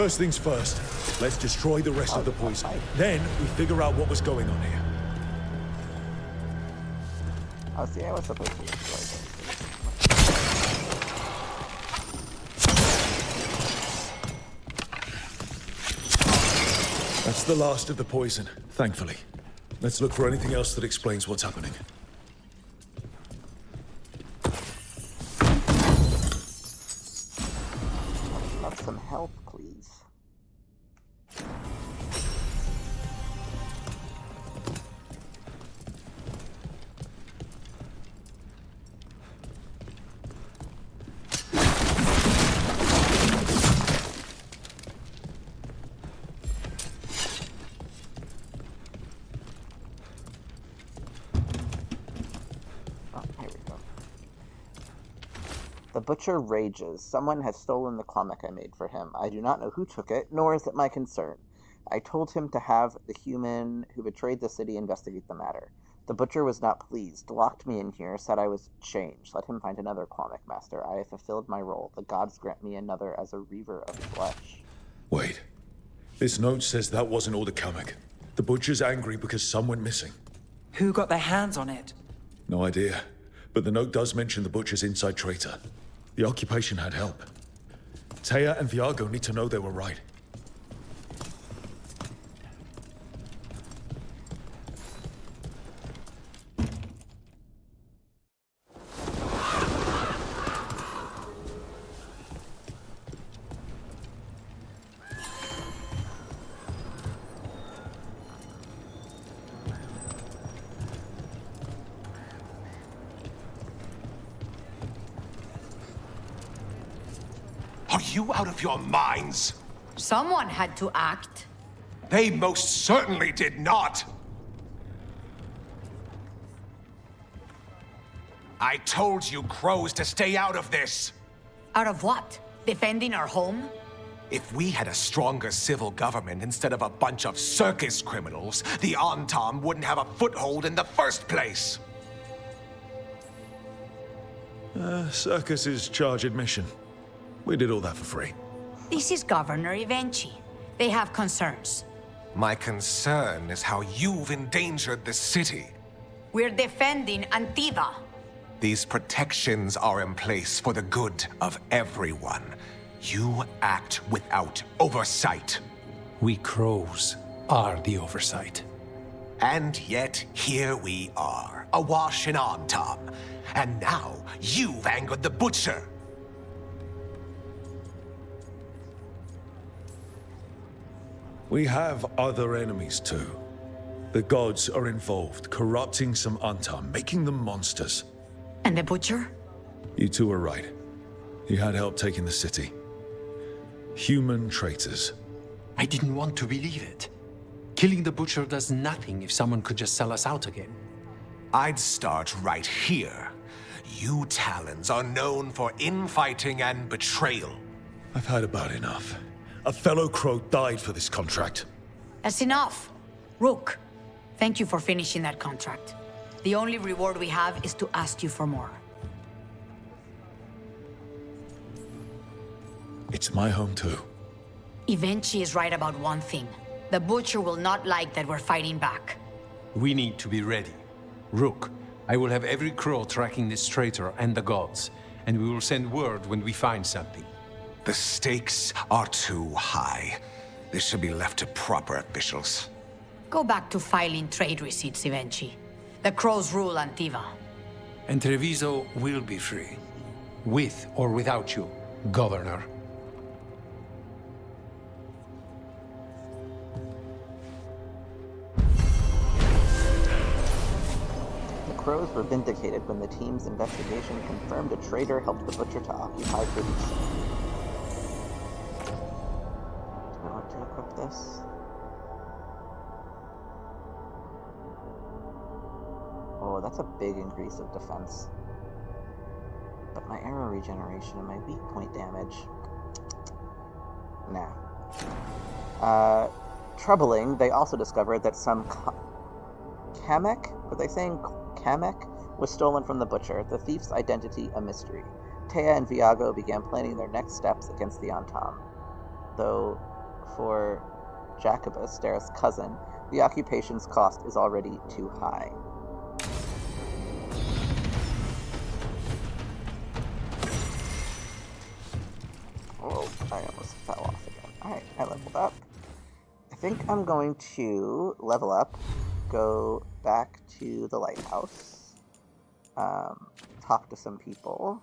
Speaker 4: First things first, let's destroy the rest of the poison. Then we figure out what was going on here.
Speaker 1: Oh, see, I was supposed to destroy this.
Speaker 4: That's the last of the poison, thankfully. Let's look for anything else that explains what's happening.
Speaker 1: Love some help, please. The butcher rages. Someone has stolen the comic I made for him. I do not know who took it, nor is it my concern. I told him to have the human who betrayed the city investigate the matter. The butcher was not pleased, locked me in here, said I was changed. Let him find another comic master. I have fulfilled my role. The gods grant me another as a reaver of flesh.
Speaker 4: Wait. This note says that wasn't all the comic. The butcher's angry because some went missing.
Speaker 10: Who got their hands on it?
Speaker 4: No idea. But the note does mention the butcher's inside traitor. The occupation had help. Taya and Veilguard need to know they were right.
Speaker 21: Are you out of your minds?
Speaker 6: Someone had to act.
Speaker 21: They most certainly did not. I told you crows to stay out of this.
Speaker 6: Out of what? Defending our home?
Speaker 21: If we had a stronger civil government instead of a bunch of circus criminals, the Antam wouldn't have a foothold in the first place.
Speaker 4: Circus is charge admission. We did all that for free.
Speaker 6: This is Governor Ivenchi. They have concerns.
Speaker 21: My concern is how you've endangered the city.
Speaker 6: We're defending Antiva.
Speaker 21: These protections are in place for the good of everyone. You act without oversight.
Speaker 5: We crows are the oversight.
Speaker 21: And yet, here we are, awash in Antam. And now, you've angered the butcher.
Speaker 4: We have other enemies too. The gods are involved, corrupting some Antam, making them monsters.
Speaker 6: And the butcher?
Speaker 4: You two were right. He had help taking the city. Human traitors.
Speaker 5: I didn't want to believe it. Killing the butcher does nothing if someone could just sell us out again.
Speaker 21: I'd start right here. You Talons are known for infighting and betrayal.
Speaker 4: I've had about enough. A fellow crow died for this contract.
Speaker 6: That's enough. Rook, thank you for finishing that contract. The only reward we have is to ask you for more.
Speaker 4: It's my home too.
Speaker 6: Ivenchi is right about one thing. The butcher will not like that we're fighting back.
Speaker 5: We need to be ready. Rook, I will have every crow tracking this traitor and the gods, and we will send word when we find something.
Speaker 21: The stakes are too high. This should be left to proper officials.
Speaker 6: Go back to filing trade receipts, Ivenchi. The crows rule Antiva.
Speaker 5: And Treviso will be free. With or without you, Governor.
Speaker 1: The crows were vindicated when the team's investigation confirmed a traitor helped the butcher to occupy Treviso. Do I want to equip this? Oh, that's a big increase of defense. But my arrow regeneration and my weak point damage... Nah. Troubling, they also discovered that some Kamek? Were they saying Kamek? Was stolen from the butcher, the thief's identity a mystery. Taya and Veilguard began planning their next steps against the Antam, though for Jacobus, Dareth's cousin, the occupation's cost is already too high. Oh, I almost fell off again. Alright, I leveled up. I think I'm going to level up, go back to the lighthouse, talk to some people,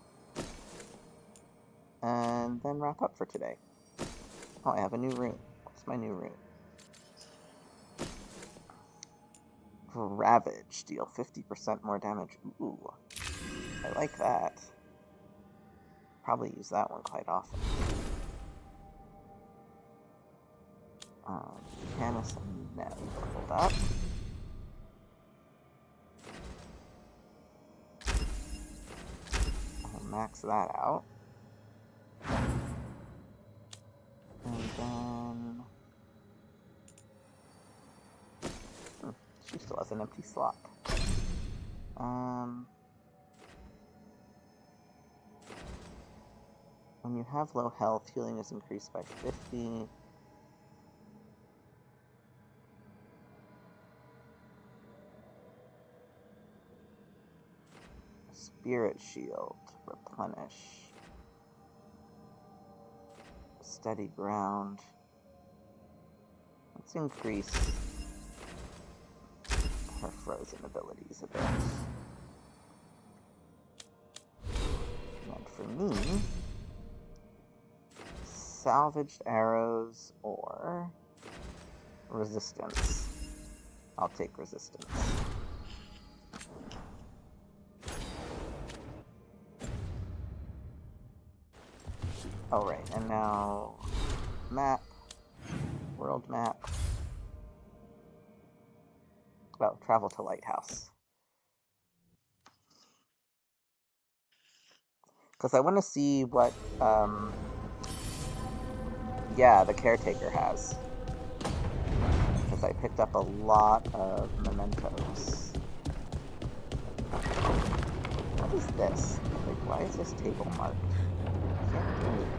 Speaker 1: and then wrap up for today. Oh, I have a new rune. What's my new rune? Ravage. Deal 50% more damage. Ooh. I like that. Probably use that one quite often. Canis and Neb leveled up. I'll max that out. And then... she still has an empty slot. When you have low health, healing is increased by 50. Spirit Shield, replenish. Steady ground. Let's increase her frozen abilities a bit. And for me, salvaged arrows or resistance. I'll take resistance. Alright, and now map, world map. Oh, travel to lighthouse. Because I want to see what, yeah, the caretaker has. Because I picked up a lot of mementos. What is this? Like, why is this table marked? I can't do anything.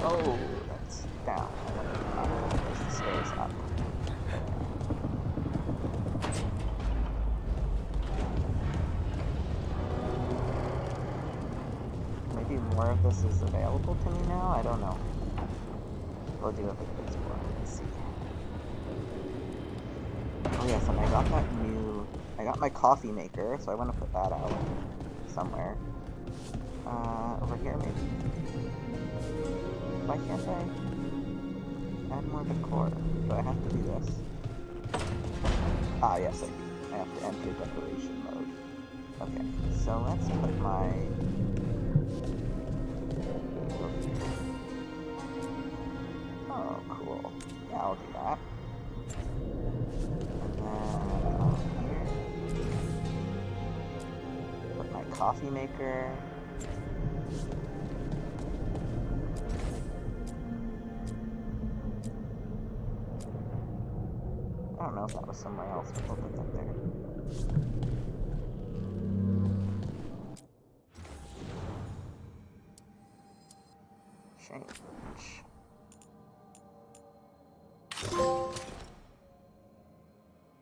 Speaker 1: Oh, that's down. There's the stairs up. Maybe more of this is available to me now? I don't know. We'll do a bit of exploring and see. Oh yes, and I got that new... I got my coffee maker, so I want to put that out somewhere. Over here maybe? Why can't I add more decor? Do I have to do this? Ah, yes, I do. I have to enter decoration mode. Okay, so let's put my... Oh, cool. Yeah, I'll do that. And then here. Put my coffee maker. I don't know if that was somewhere else, but we'll put that there. Change. Oh,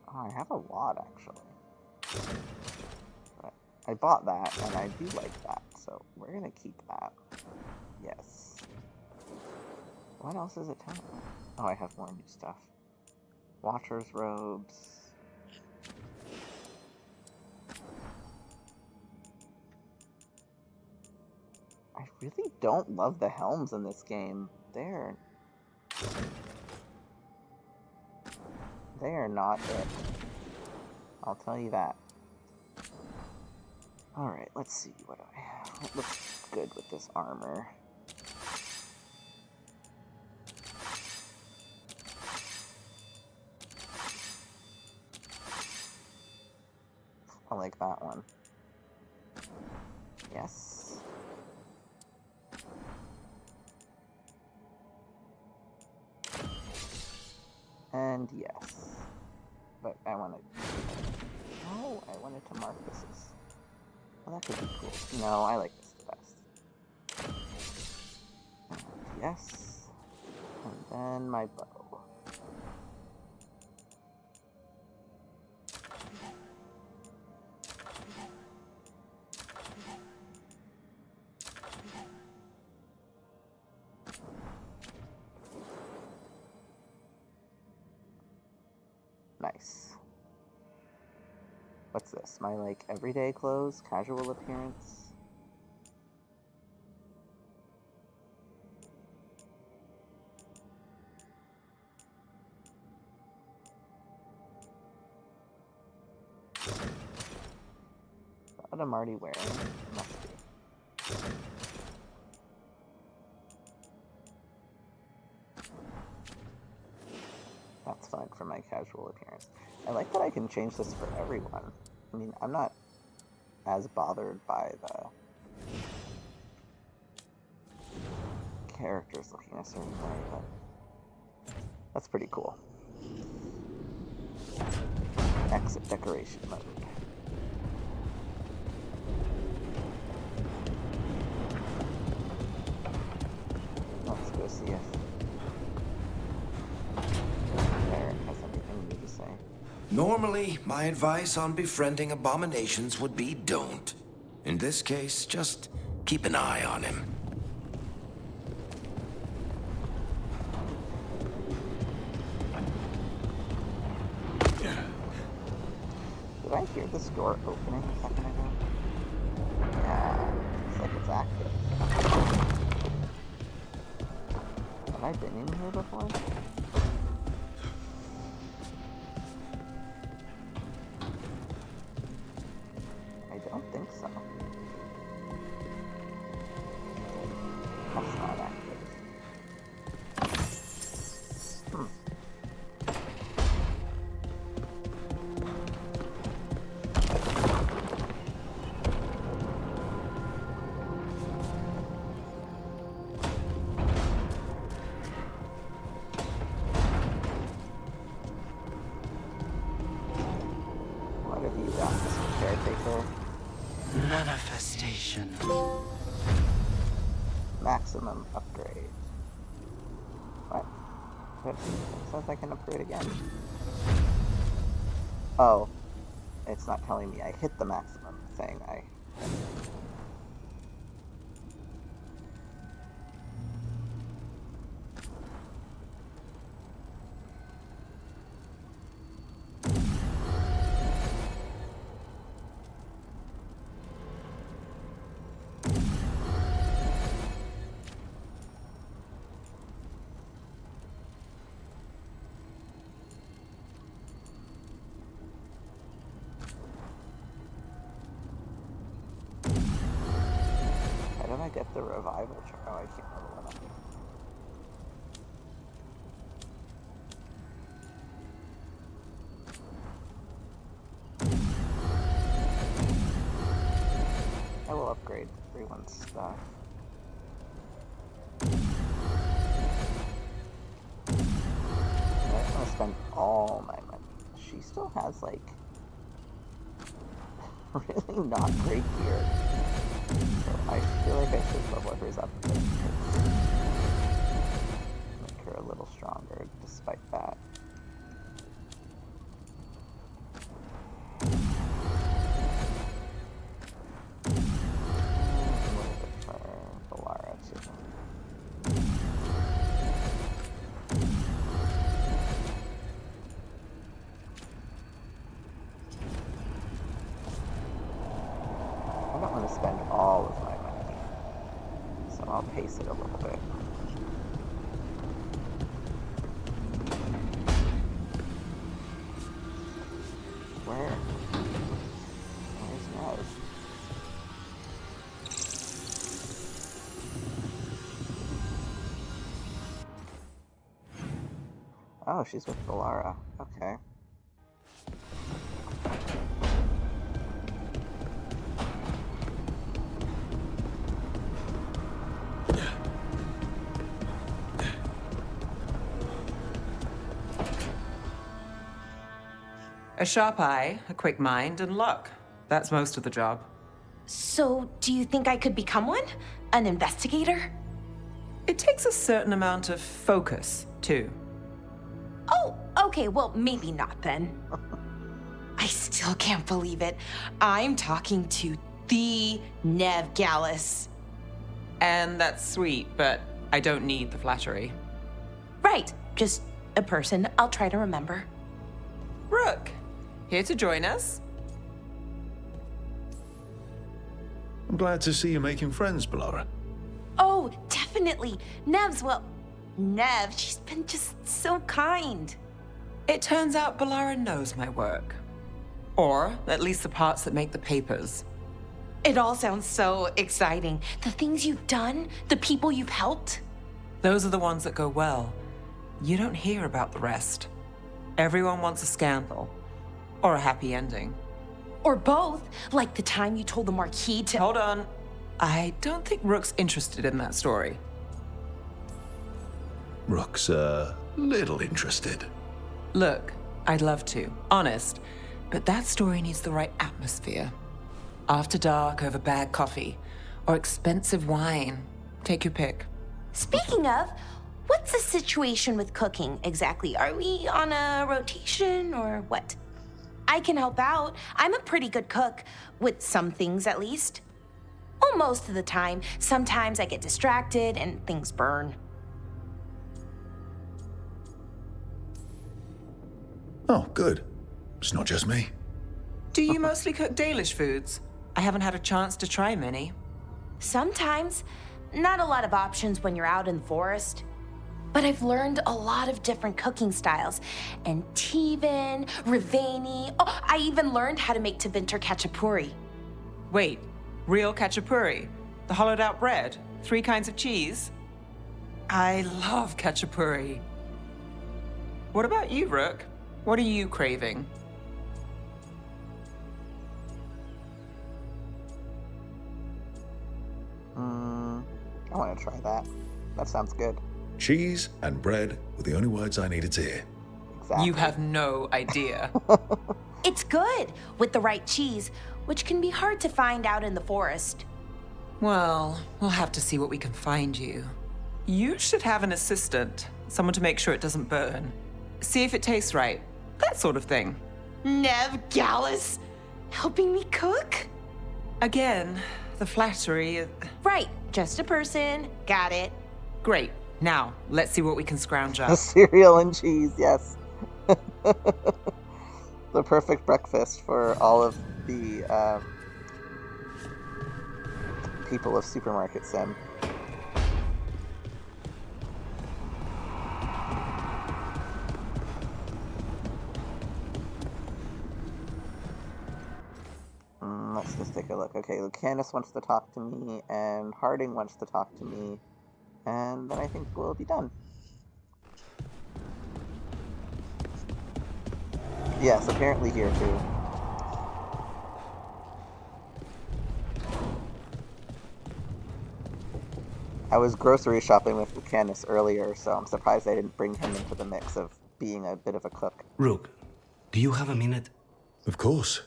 Speaker 1: I have a lot, actually. But I bought that, and I do like that, so we're gonna keep that. Yes. What else is it telling me? Oh, I have more new stuff. Watcher's robes. I really don't love the helms in this game. They are not it. I'll tell you that. Alright, let's see. What do I have? What looks good with this armor? I like that one. Yes. And yes. But I wanted... Oh, I wanted to mark this as... Well, that could be cool. No, I like this the best. And yes. Then my bow. Nice. What's this? My, like, everyday clothes? Casual appearance? What I'm already wearing. Must be. That's fine for my casual appearance. I like that I can change this for everyone. I mean, I'm not as bothered by the characters looking a certain way, but that's pretty cool. Exit decoration mode. Let's go see if Eric has anything new to say.
Speaker 18: Normally, my advice on befriending abominations would be don't. In this case, just keep an eye on him.
Speaker 1: Did I hear this door opening a second ago? Yeah, looks like it's active. Have I been in here before? I don't think so. That's not active. What have you got, Mr. Caretaker?
Speaker 11: Manifestation.
Speaker 1: Maximum upgrade. What? It says I can upgrade again. Oh. It's not telling me I hit the maximum, it's saying I... How did I get the revival chart? Oh, I can't remember what I will upgrade everyone's stuff. I don't want to spend all my money. She still has, like, really not great gear. So I feel like I should level hers up a bit. Make her a little stronger, despite that. What is it for Valara, too? I don't want to spend all of my money, so I'll pace it a little bit. Where's Nez? Oh, she's with Valara. Okay.
Speaker 10: A sharp eye, a quick mind, and luck. That's most of the job.
Speaker 2: So, do you think I could become one? An investigator?
Speaker 10: It takes a certain amount of focus. 2.
Speaker 2: Oh, okay, well, maybe not then. I still can't believe it. I'm talking to the Nev Gallus.
Speaker 10: And that's sweet, but I don't need the flattery.
Speaker 2: Right, just a person I'll try to remember.
Speaker 10: Rook, here to join us?
Speaker 4: I'm glad to see you making friends, Bellara.
Speaker 2: Oh, definitely. Nev's, well, Nev, she's been just so kind.
Speaker 10: It turns out Bellara knows my work. Or at least the parts that make the papers.
Speaker 2: It all sounds so exciting. The things you've done, the people you've helped.
Speaker 10: Those are the ones that go well. You don't hear about the rest. Everyone wants a scandal. Or a happy ending.
Speaker 2: Or both, like the time you told the Marquis to—
Speaker 10: Hold on. I don't think Rook's interested in that story.
Speaker 4: Rook's a little interested.
Speaker 10: Look, I'd love to, honest. But that story needs the right atmosphere. After dark over bad coffee. Or expensive wine. Take your pick.
Speaker 2: Speaking of, what's the situation with cooking exactly? Are we on a rotation or what? I can help out. I'm a pretty good cook, with some things at least. Well, most of the time. Sometimes I get distracted and things burn.
Speaker 4: Oh, good. It's not just me.
Speaker 10: Do you mostly cook Dalish foods? I haven't had a chance to try many.
Speaker 2: Sometimes. Not a lot of options when you're out in the forest. But I've learned a lot of different cooking styles. And Tevan, Rivani. Oh, I even learned how to make Tevinter Khachapuri.
Speaker 10: Wait, real Khachapuri? The hollowed out bread? 3 kinds of cheese? I love Khachapuri. What about you, Rook? What are you craving?
Speaker 1: I want to try that. That sounds good.
Speaker 4: Cheese and bread were the only words I needed to hear.
Speaker 1: Exactly.
Speaker 10: You have no idea.
Speaker 2: It's good, with the right cheese, which can be hard to find out in the forest.
Speaker 10: Well, we'll have to see what we can find you. You should have an assistant. Someone to make sure it doesn't burn. See if it tastes right. That sort of thing.
Speaker 2: Nev Gallus? Helping me cook?
Speaker 10: Again, the flattery.
Speaker 2: Right, just a person. Got it.
Speaker 10: Great. Now, let's see what we can scrounge up.
Speaker 1: Cereal and cheese, yes. The perfect breakfast for all of the people of Supermarket Sim. Let's just take a look. Okay, Lucanus wants to talk to me, and Harding wants to talk to me, and then I think we'll be done. Yes, apparently here too. I was grocery shopping with Lucanus earlier, so I'm surprised I didn't bring him into the mix of being a bit of a cook.
Speaker 9: Rook, do you have a minute?
Speaker 4: Of course.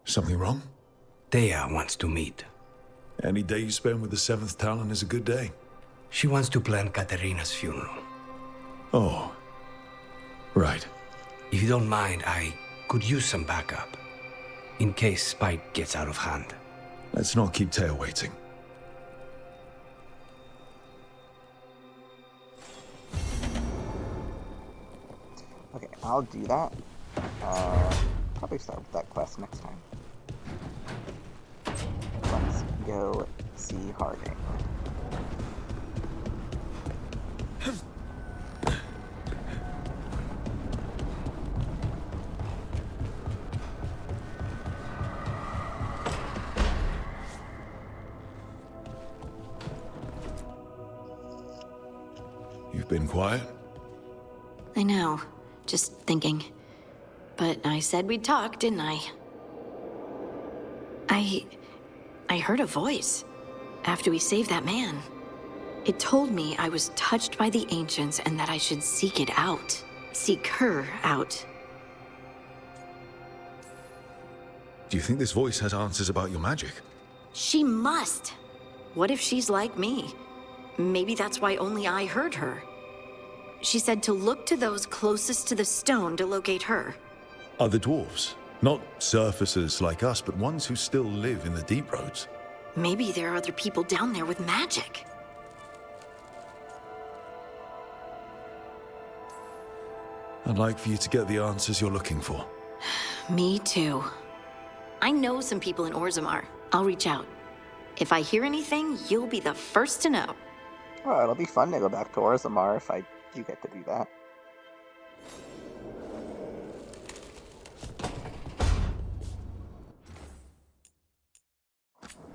Speaker 4: Something wrong?
Speaker 9: Thea wants to meet.
Speaker 4: Any day you spend with the 7th Talon is a good day.
Speaker 9: She wants to plan Katerina's funeral.
Speaker 4: Oh. Right.
Speaker 9: If you don't mind, I could use some backup. In case Spike gets out of hand.
Speaker 4: Let's not keep Thea waiting.
Speaker 1: Okay, I'll do that. Probably start with that quest next time. Let's go see Harding.
Speaker 4: You've been quiet?
Speaker 8: I know. Just thinking. But I said we'd talk, didn't I? I heard a voice after we saved that man. It told me I was touched by the ancients and that I should seek it out. Seek her out.
Speaker 4: Do you think this voice has answers about your magic?
Speaker 8: She must. What if she's like me? Maybe that's why only I heard her. She said to look to those closest to the stone to locate her.
Speaker 4: Other dwarves. Not surfacers like us, but ones who still live in the deep roads.
Speaker 8: Maybe there are other people down there with magic.
Speaker 4: I'd like for you to get the answers you're looking for.
Speaker 8: Me too. I know some people in Orzammar. I'll reach out. If I hear anything, you'll be the first to know.
Speaker 1: Well, it'll be fun to go back to Orzammar if I do get to do that.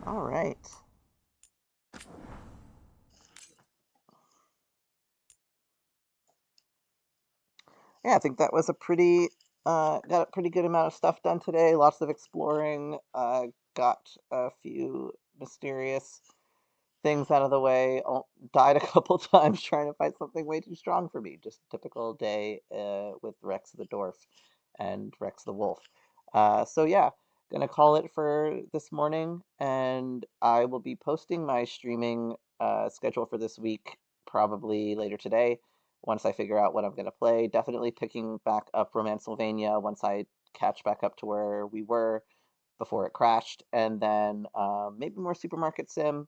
Speaker 1: All right. Yeah, I think that was got a pretty good amount of stuff done today. Lots of exploring. Got a few mysterious things out of the way. Died a couple times trying to fight something way too strong for me. Just a typical day with Rex the Dwarf and Rex the Wolf. So yeah, gonna call it for this morning, and I will be posting my streaming schedule for this week probably later today once I figure out what I'm gonna play. Definitely picking back up Romancylvania once I catch back up to where we were before it crashed, and then maybe more Supermarket Sim,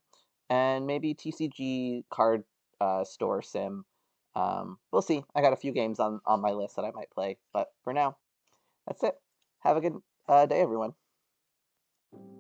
Speaker 1: and maybe TCG card store sim. We'll see. I got a few games on my list that I might play, but for now, that's it. Have a good day, everyone.